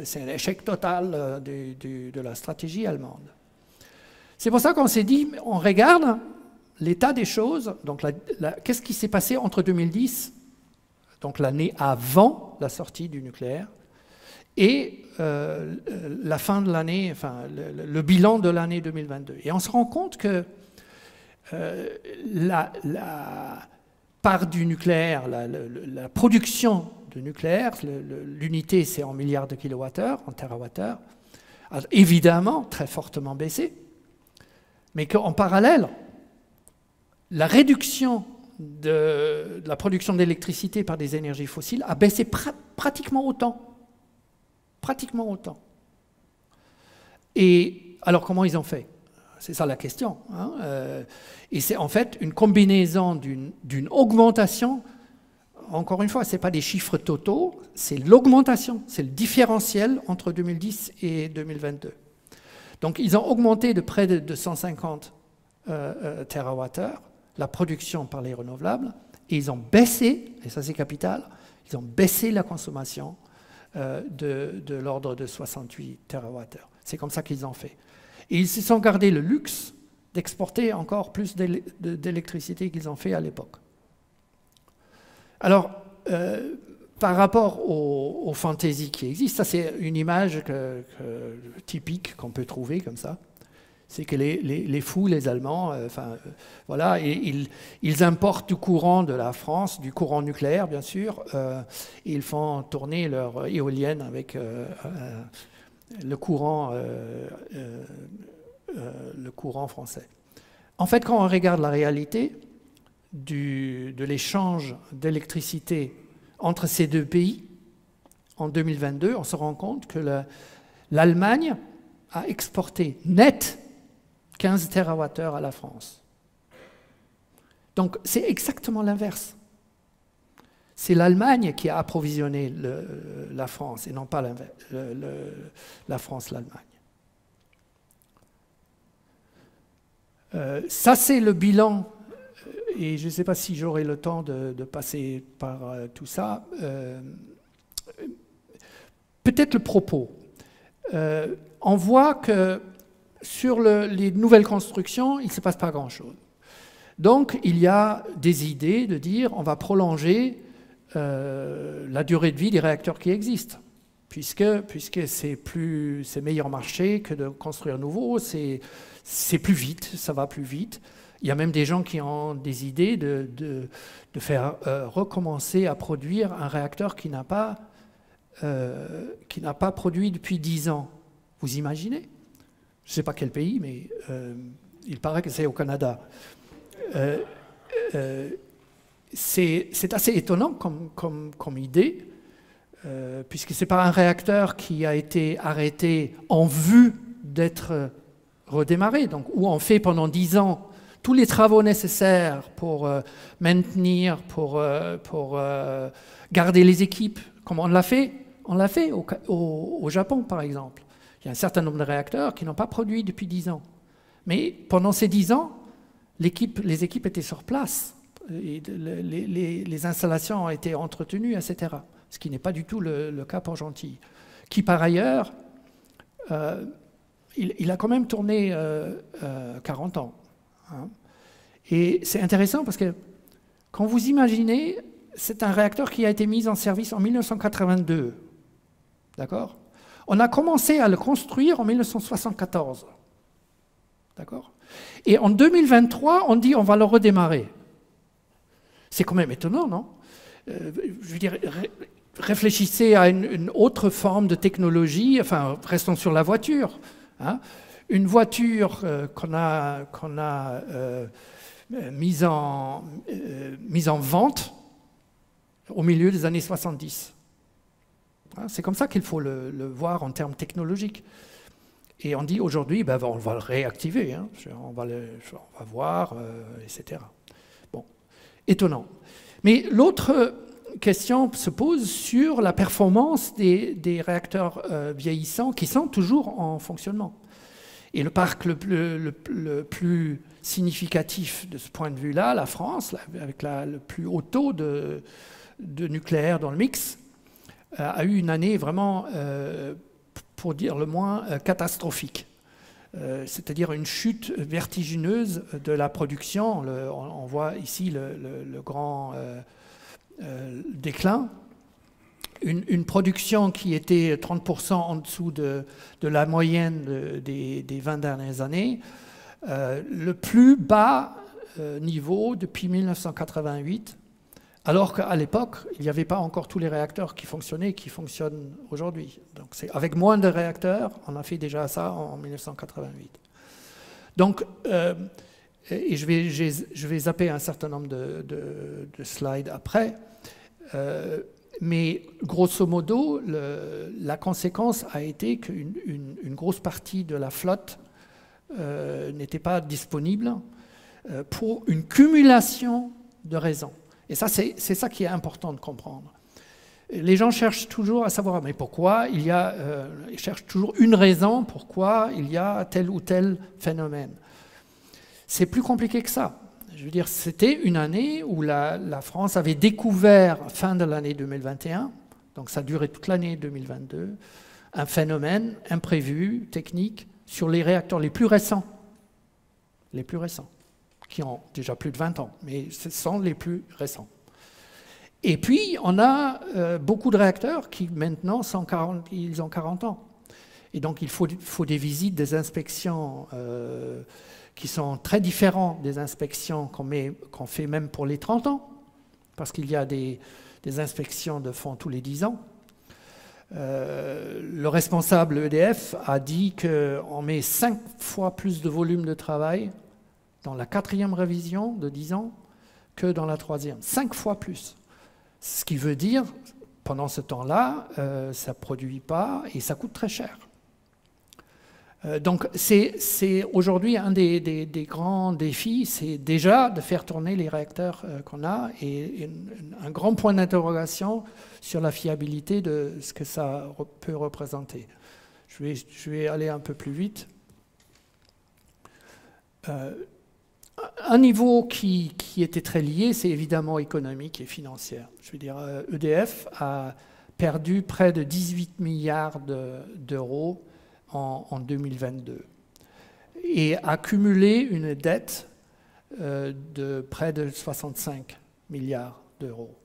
c'est un échec total de la stratégie allemande. C'est pour ça qu'on s'est dit, on regarde l'état des choses. Donc, qu'est-ce qui s'est passé entre 2010, donc l'année avant la sortie du nucléaire, et la fin de l'année, enfin le bilan de l'année 2022. Et on se rend compte que la part du nucléaire, la production de nucléaire, l'unité c'est en milliards de kilowattheures, en terawattheures, a évidemment très fortement baissé, mais qu'en parallèle, la réduction de la production d'électricité par des énergies fossiles a baissé pratiquement autant. Pratiquement autant. Et alors comment ils ont fait? C'est ça la question. Hein, et c'est en fait une combinaison d'une augmentation, encore une fois, ce n'est pas des chiffres totaux, c'est l'augmentation, c'est le différentiel entre 2010 et 2022. Donc ils ont augmenté de près de 150 TWh la production par les renouvelables, et ils ont baissé, et ça c'est capital, ils ont baissé la consommation de l'ordre de 68 TWh. C'est comme ça qu'ils ont fait. Et ils se sont gardés le luxe d'exporter encore plus d'électricité qu'ils ont fait à l'époque. Alors, par rapport aux fantaisies qui existent, ça c'est une image typique qu'on peut trouver comme ça. C'est que les fous, les Allemands, voilà, ils importent du courant de la France, du courant nucléaire bien sûr, et ils font tourner leur éolienne avec le courant français. En fait, quand on regarde la réalité de l'échange d'électricité entre ces deux pays, en 2022, on se rend compte que l'Allemagne a exporté net 15 TWh à la France. Donc c'est exactement l'inverse. C'est l'Allemagne qui a approvisionné la France et non pas la France l'Allemagne. Ça c'est le bilan, et je ne sais pas si j'aurai le temps de passer par tout ça. Peut-être le propos. On voit que sur les nouvelles constructions, il ne se passe pas grand-chose. Donc, il y a des idées de dire on va prolonger la durée de vie des réacteurs qui existent, puisque c'est meilleur marché que de construire nouveau, c'est plus vite, ça va plus vite. Il y a même des gens qui ont des idées de faire recommencer à produire un réacteur qui n'a pas produit depuis 10 ans. Vous imaginez? Je ne sais pas quel pays, mais il paraît que c'est au Canada. C'est assez étonnant comme idée, puisque ce n'est pas un réacteur qui a été arrêté en vue d'être redémarré, donc où on fait pendant 10 ans tous les travaux nécessaires pour maintenir, pour garder les équipes, comme on l'a fait au Japon, par exemple. Il y a un certain nombre de réacteurs qui n'ont pas produit depuis 10 ans. Mais pendant ces 10 ans, les équipes étaient sur place. Et les installations ont été entretenues, etc. Ce qui n'est pas du tout le cas pour Gentilly. Qui, par ailleurs, il a quand même tourné 40 ans. Hein. Et c'est intéressant parce que quand vous imaginez, c'est un réacteur qui a été mis en service en 1982. D'accord ? On a commencé à le construire en 1974. D'accord ? Et en 2023, on dit on va le redémarrer. C'est quand même étonnant, non ? Je veux dire, réfléchissez à une autre forme de technologie, enfin, restons sur la voiture. Hein. Une voiture qu'on a mise en vente au milieu des années 70. Hein, c'est comme ça qu'il faut le voir en termes technologiques. Et on dit aujourd'hui, ben, on va le réactiver, hein, on va voir, etc. Bon, étonnant. Mais l'autre question se pose sur la performance des réacteurs vieillissants qui sont toujours en fonctionnement. Et le parc le plus significatif de ce point de vue-là, la France, avec le plus haut taux de nucléaire dans le mix, a eu une année vraiment, pour dire le moins, catastrophique. C'est-à-dire une chute vertigineuse de la production. On voit ici le grand déclin. Une production qui était 30% en dessous de la moyenne des 20 dernières années. Le plus bas niveau depuis 1988, alors qu'à l'époque, il n'y avait pas encore tous les réacteurs qui fonctionnaient, qui fonctionnent aujourd'hui. Donc avec moins de réacteurs, on a fait déjà ça en 1988. Donc, et je vais zapper un certain nombre de slides après, mais grosso modo, la conséquence a été qu'une grosse partie de la flotte n'était pas disponible pour une cumulation de raisons. Et ça, c'est ça qui est important de comprendre. Les gens cherchent toujours à savoir, mais pourquoi ils cherchent toujours une raison pourquoi il y a tel ou tel phénomène. C'est plus compliqué que ça. Je veux dire, c'était une année où la France avait découvert, fin de l'année 2021, donc ça a duré toute l'année 2022, un phénomène imprévu, technique, sur les réacteurs les plus récents, qui ont déjà plus de 20 ans, mais ce sont les plus récents. Et puis, on a beaucoup de réacteurs qui maintenant ils ont 40 ans. Et donc, il faut des visites, des inspections qui sont très différentes des inspections qu'on fait même pour les 30 ans, parce qu'il y a des inspections de fond tous les 10 ans. Le responsable EDF a dit qu'on met 5 fois plus de volume de travail dans la 4e révision de 10 ans que dans la 3e. 5 fois plus. Ce qui veut dire, pendant ce temps-là, ça ne produit pas et ça coûte très cher. Donc c'est aujourd'hui un des grands défis, c'est déjà de faire tourner les réacteurs qu'on a et un grand point d'interrogation sur la fiabilité de ce que ça peut représenter. Je vais aller un peu plus vite. Un niveau qui était très lié, c'est évidemment économique et financier. Je veux dire, EDF a perdu près de 18 milliards d'euros en 2022 et a cumulé une dette de près de 65 milliards d'euros.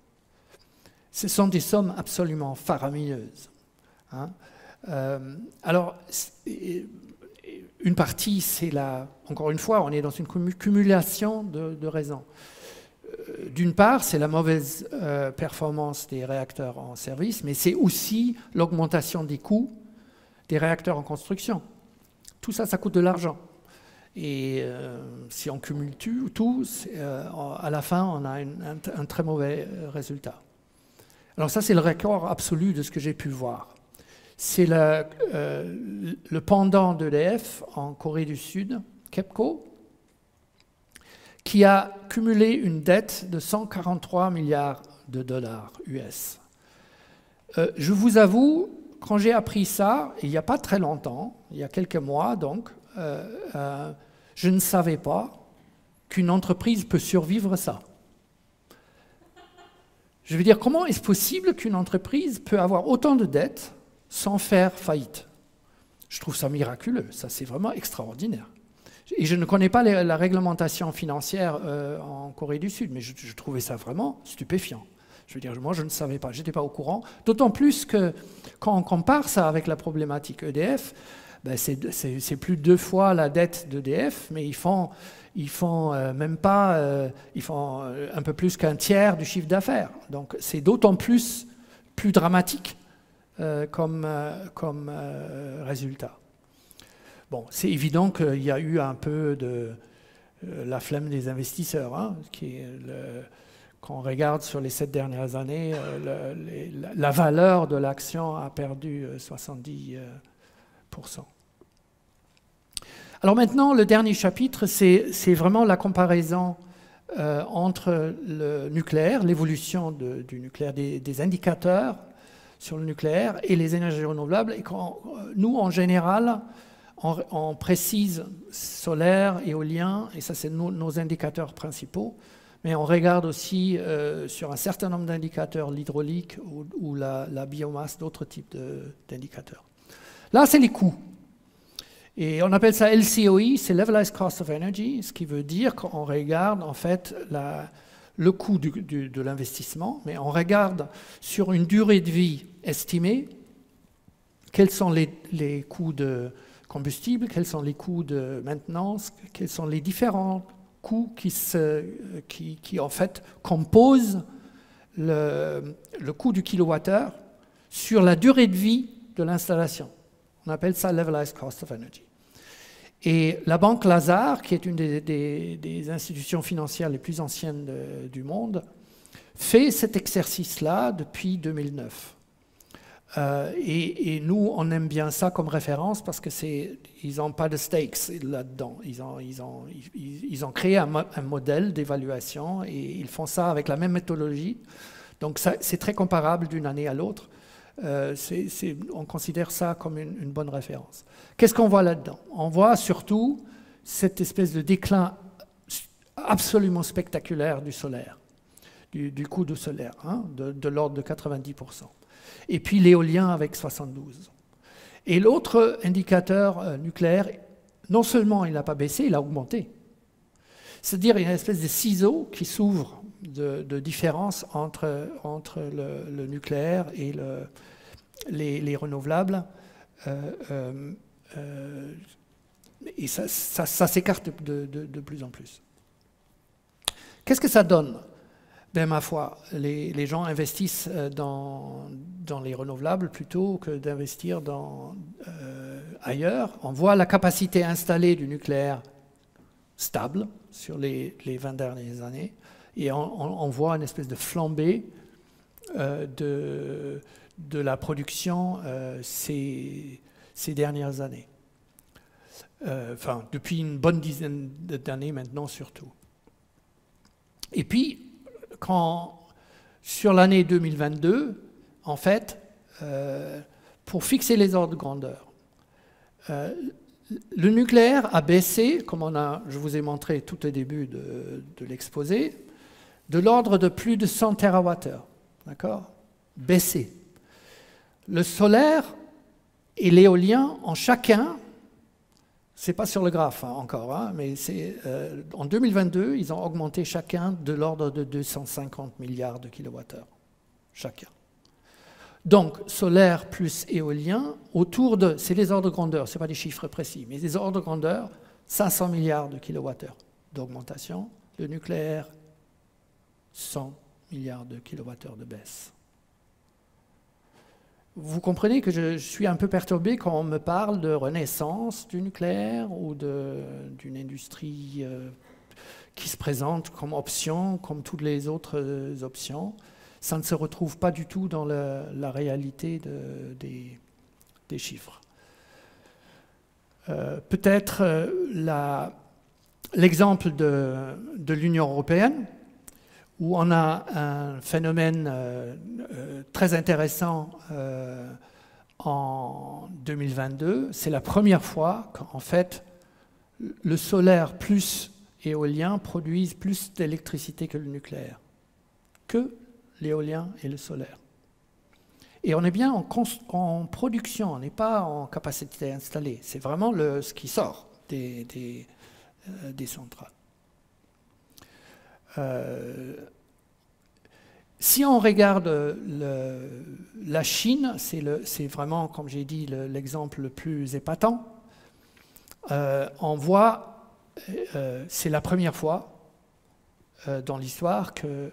Ce sont des sommes absolument faramineuses. Hein. Alors, une partie, c'est encore une fois, on est dans une cumulation de raisons. D'une part, c'est la mauvaise performance des réacteurs en service, mais c'est aussi l'augmentation des coûts des réacteurs en construction. Tout ça, ça coûte de l'argent. Et si on cumule tout, à la fin, on a un très mauvais résultat. Alors ça, c'est le record absolu de ce que j'ai pu voir. C'est le pendant d'EDF en Corée du Sud, KEPCO, qui a cumulé une dette de 143 milliards de dollars US. Je vous avoue, quand j'ai appris ça, il n'y a pas très longtemps, il y a quelques mois donc, je ne savais pas qu'une entreprise peut survivre ça. Je veux dire, comment est-ce possible qu'une entreprise peut avoir autant de dettes sans faire faillite? Je trouve ça miraculeux, ça c'est vraiment extraordinaire. Et je ne connais pas la réglementation financière en Corée du Sud, mais je trouvais ça vraiment stupéfiant. Je veux dire, moi, je ne savais pas, je n'étais pas au courant. D'autant plus que quand on compare ça avec la problématique EDF, ben c'est plus de 2 fois la dette d'EDF, mais ils font même pas, ils font un peu plus qu'un tiers du chiffre d'affaires. Donc c'est d'autant plus dramatique comme résultat. Bon, c'est évident qu'il y a eu un peu de la flemme des investisseurs, hein, quand on regarde sur les 7 dernières années, la valeur de l'action a perdu 70%. Alors maintenant, le dernier chapitre, c'est vraiment la comparaison entre le nucléaire, l'évolution du nucléaire, des indicateurs sur le nucléaire et les énergies renouvelables. Et nous, en général, on précise solaire, éolien, et ça c'est nos indicateurs principaux, mais on regarde aussi sur un certain nombre d'indicateurs l'hydraulique ou la biomasse, d'autres types d'indicateurs. Là, c'est les coûts. Et on appelle ça LCOE, c'est Levelized Cost of Energy, ce qui veut dire qu'on regarde en fait le coût de l'investissement, mais on regarde sur une durée de vie estimée quels sont les coûts de combustible, quels sont les coûts de maintenance, quels sont les différents coûts qui en fait composent le coût du kilowattheure sur la durée de vie de l'installation. On appelle ça Levelized Cost of Energy. Et la Banque Lazare, qui est une des institutions financières les plus anciennes du monde, fait cet exercice-là depuis 2009. Et nous, on aime bien ça comme référence parce que ils n'ont pas de stakes là-dedans. Ils ont créé un modèle d'évaluation et ils font ça avec la même méthodologie. Donc c'est très comparable d'une année à l'autre. On considère ça comme une bonne référence. Qu'est-ce qu'on voit là-dedans? On voit surtout cette espèce de déclin absolument spectaculaire du solaire, du coût du solaire, hein, de l'ordre de 90%. Et puis l'éolien avec 72%. Et l'autre indicateur nucléaire, non seulement il n'a pas baissé, il a augmenté. C'est-à-dire il y a une espèce de ciseau qui s'ouvre de différence entre le nucléaire et les renouvelables. Et ça s'écarte de plus en plus. Qu'est-ce que ça donne? Ben, ma foi, les gens investissent dans les renouvelables plutôt que d'investir ailleurs. On voit la capacité installée du nucléaire stable sur les 20 dernières années et on voit une espèce de flambée de la production ces dernières années. Enfin, depuis une bonne dizaine d'années maintenant surtout. Et puis, sur l'année 2022, en fait, pour fixer les ordres de grandeur, le nucléaire a baissé, comme je vous ai montré tout au début de l'exposé, de l'ordre de plus de 100 TWh, d'accord? Baissé. Le solaire et l'éolien ont chacun, c'est pas sur le graphe encore, hein, mais en 2022, ils ont augmenté chacun de l'ordre de 250 milliards de kilowattheures, chacun. Donc, solaire plus éolien, c'est les ordres de grandeur, ce n'est pas des chiffres précis, mais les ordres de grandeur, 500 milliards de kilowattheures d'augmentation, le nucléaire, 100 milliards de kilowattheures de baisse. Vous comprenez que je suis un peu perturbé quand on me parle de renaissance du nucléaire ou d'une industrie qui se présente comme option, comme toutes les autres options. Ça ne se retrouve pas du tout dans la réalité des chiffres. Peut-être l'exemple de l'Union européenne, où on a un phénomène très intéressant en 2022. C'est la première fois qu'en fait, le solaire plus éolien produisent plus d'électricité que le nucléaire, que l'éolien et le solaire. Et on est bien en production, on n'est pas en capacité installée. C'est vraiment ce qui sort des des centrales. Si on regarde la Chine, c'est vraiment, comme j'ai dit, l'exemple le plus épatant. On voit, c'est la première fois dans l'histoire que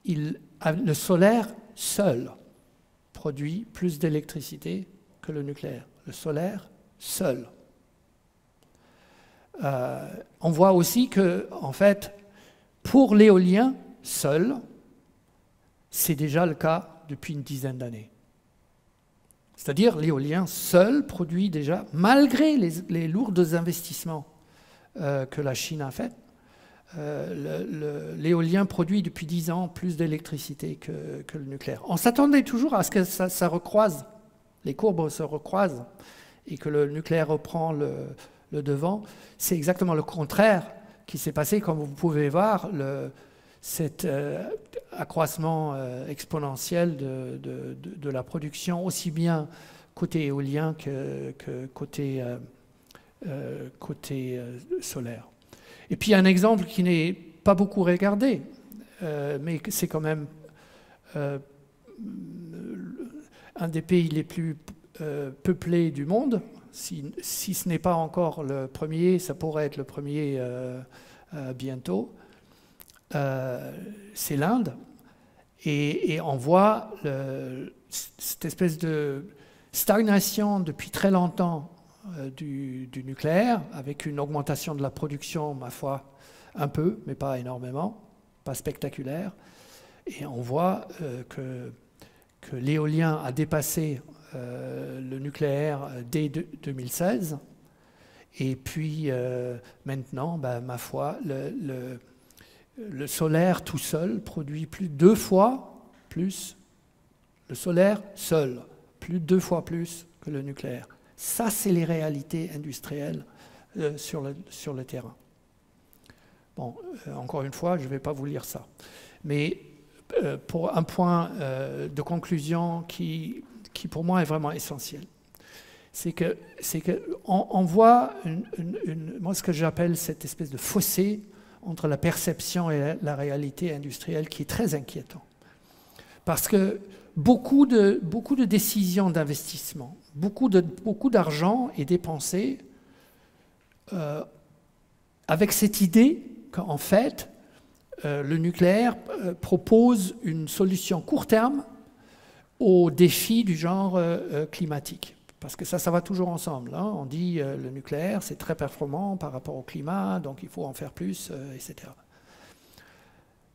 le solaire seul produit plus d'électricité que le nucléaire. Le solaire seul. On voit aussi que, en fait, pour l'éolien seul, c'est déjà le cas depuis une dizaine d'années. C'est-à-dire l'éolien seul produit déjà, malgré les lourds investissements que la Chine a fait, l'éolien produit depuis 10 ans plus d'électricité que le nucléaire. On s'attendait toujours à ce que ça recroise, les courbes se recroisent, et que le nucléaire reprend le devant. C'est exactement le contraire qui s'est passé, comme vous pouvez voir, cet accroissement exponentiel de la production, aussi bien côté éolien que côté solaire. Et puis un exemple qui n'est pas beaucoup regardé, mais c'est quand même un des pays les plus peuplés du monde. Si ce n'est pas encore le premier, ça pourrait être le premier bientôt. C'est l'Inde. Et on voit cette espèce de stagnation depuis très longtemps du nucléaire, avec une augmentation de la production, ma foi, un peu, mais pas énormément, pas spectaculaire. Et on voit que l'éolien a dépassé le nucléaire dès 2016. Et puis maintenant, ma foi, le solaire tout seul produit plus 2 fois plus, le solaire seul, plus 2 fois plus que le nucléaire. Ça, c'est les réalités industrielles sur le terrain. Bon, encore une fois, je ne vais pas vous lire ça. Mais pour un point de conclusion qui pour moi est vraiment essentiel, c'est que on voit moi ce que j'appelle cette espèce de fossé entre la perception et la réalité industrielle qui est très inquiétant. Parce que beaucoup de décisions d'investissement, beaucoup d'argent est dépensé avec cette idée qu'en fait, le nucléaire propose une solution court terme aux défis du genre climatique. Parce que ça va toujours ensemble. Hein. On dit le nucléaire, c'est très performant par rapport au climat, donc il faut en faire plus, etc.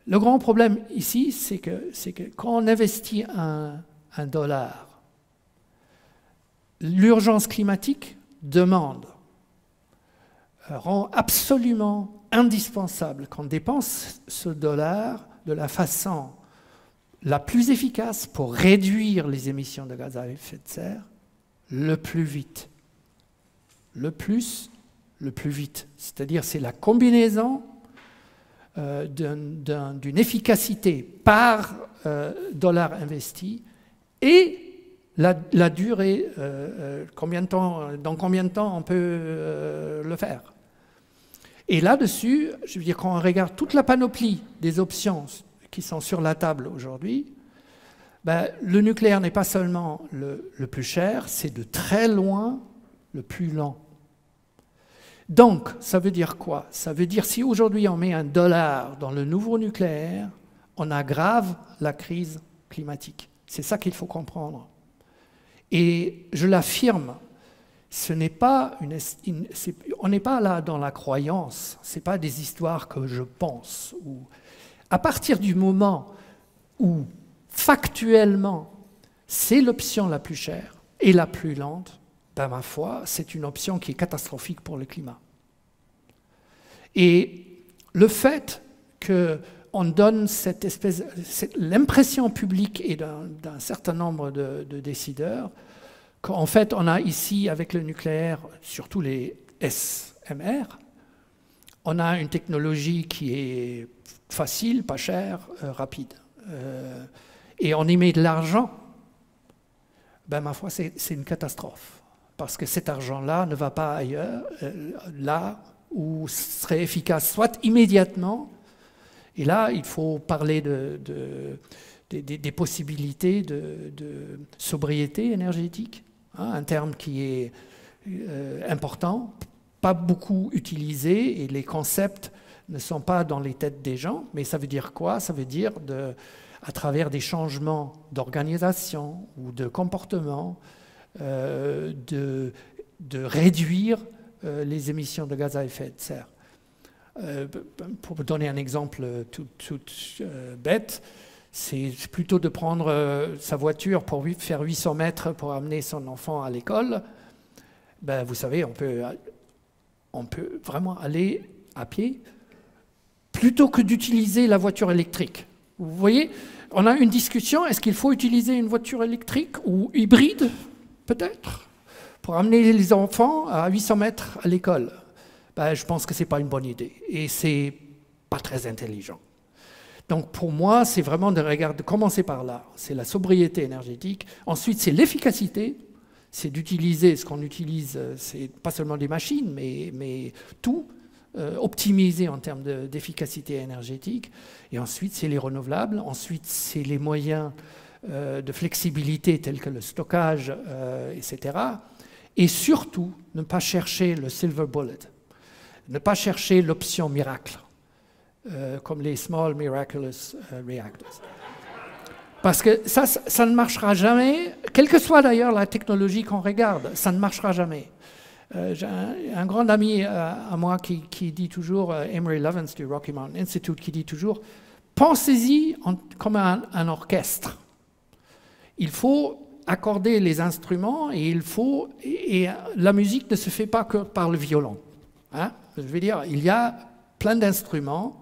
Le grand problème ici, c'est que quand on investit un dollar, l'urgence climatique rend absolument indispensable qu'on dépense ce dollar de la façon la plus efficace pour réduire les émissions de gaz à effet de serre le plus vite. Le plus vite. C'est-à-dire c'est la combinaison d'une efficacité par dollar investi et la durée, dans combien de temps on peut le faire. Et là-dessus, je veux dire, quand on regarde toute la panoplie des options qui sont sur la table aujourd'hui, le nucléaire n'est pas seulement le plus cher, c'est de très loin le plus lent. Donc, ça veut dire quoi? Ça veut dire si aujourd'hui on met un dollar dans le nouveau nucléaire, on aggrave la crise climatique. C'est ça qu'il faut comprendre. Et je l'affirme, on n'est pas là dans la croyance, ce n'est pas des histoires que je pense. À partir du moment où factuellement c'est l'option la plus chère et la plus lente, ma foi, c'est une option qui est catastrophique pour le climat. Et le fait qu'on donne l'impression publique et d'un certain nombre de décideurs qu'en fait on a ici avec le nucléaire, surtout les SMR, on a une technologie qui est facile, pas chère, rapide. Et on y met de l'argent, ma foi, c'est une catastrophe. Parce que cet argent-là ne va pas ailleurs, là ou serait efficace soit immédiatement, et là il faut parler des possibilités de sobriété énergétique, hein, un terme qui est important, pas beaucoup utilisé, et les concepts ne sont pas dans les têtes des gens, mais ça veut dire quoi? Ça veut dire à travers des changements d'organisation ou de comportement, de réduire les émissions de gaz à effet de serre. Pour vous donner un exemple tout bête, c'est plutôt de prendre sa voiture pour faire 800 mètres pour amener son enfant à l'école. Ben, vous savez, on peut vraiment aller à pied plutôt que d'utiliser la voiture électrique. Vous voyez, on a une discussion, est-ce qu'il faut utiliser une voiture électrique ou hybride, peut-être, pour amener les enfants à 800 mètres à l'école? Ben, je pense que ce n'est pas une bonne idée et ce n'est pas très intelligent. Donc pour moi, c'est vraiment de commencer par là. C'est la sobriété énergétique. Ensuite, c'est l'efficacité. C'est d'utiliser ce qu'on utilise, c'est pas seulement des machines, mais tout, optimisé en termes d'efficacité énergétique. Et ensuite, c'est les renouvelables. Ensuite, c'est les moyens de flexibilité tels que le stockage, etc. Et surtout, ne pas chercher le silver bullet. Ne pas chercher l'option miracle, comme les Small Miraculous Reactors. Parce que ça ne marchera jamais, quelle que soit d'ailleurs la technologie qu'on regarde, ça ne marchera jamais. J'ai un grand ami à moi qui dit toujours, Amory Lovins du Rocky Mountain Institute, qui dit toujours, pensez-y comme un orchestre. Il faut accorder les instruments et la musique ne se fait pas que par le violon. Hein? Je veux dire, il y a plein d'instruments.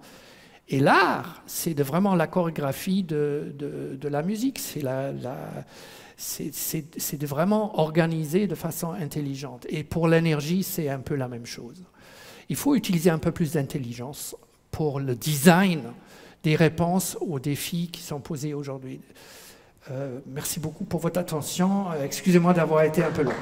Et l'art, c'est vraiment la chorégraphie de la musique, c'est de vraiment organiser de façon intelligente. Et pour l'énergie, c'est un peu la même chose. Il faut utiliser un peu plus d'intelligence pour le design des réponses aux défis qui sont posés aujourd'hui. Merci beaucoup pour votre attention. Excusez-moi d'avoir été un peu long.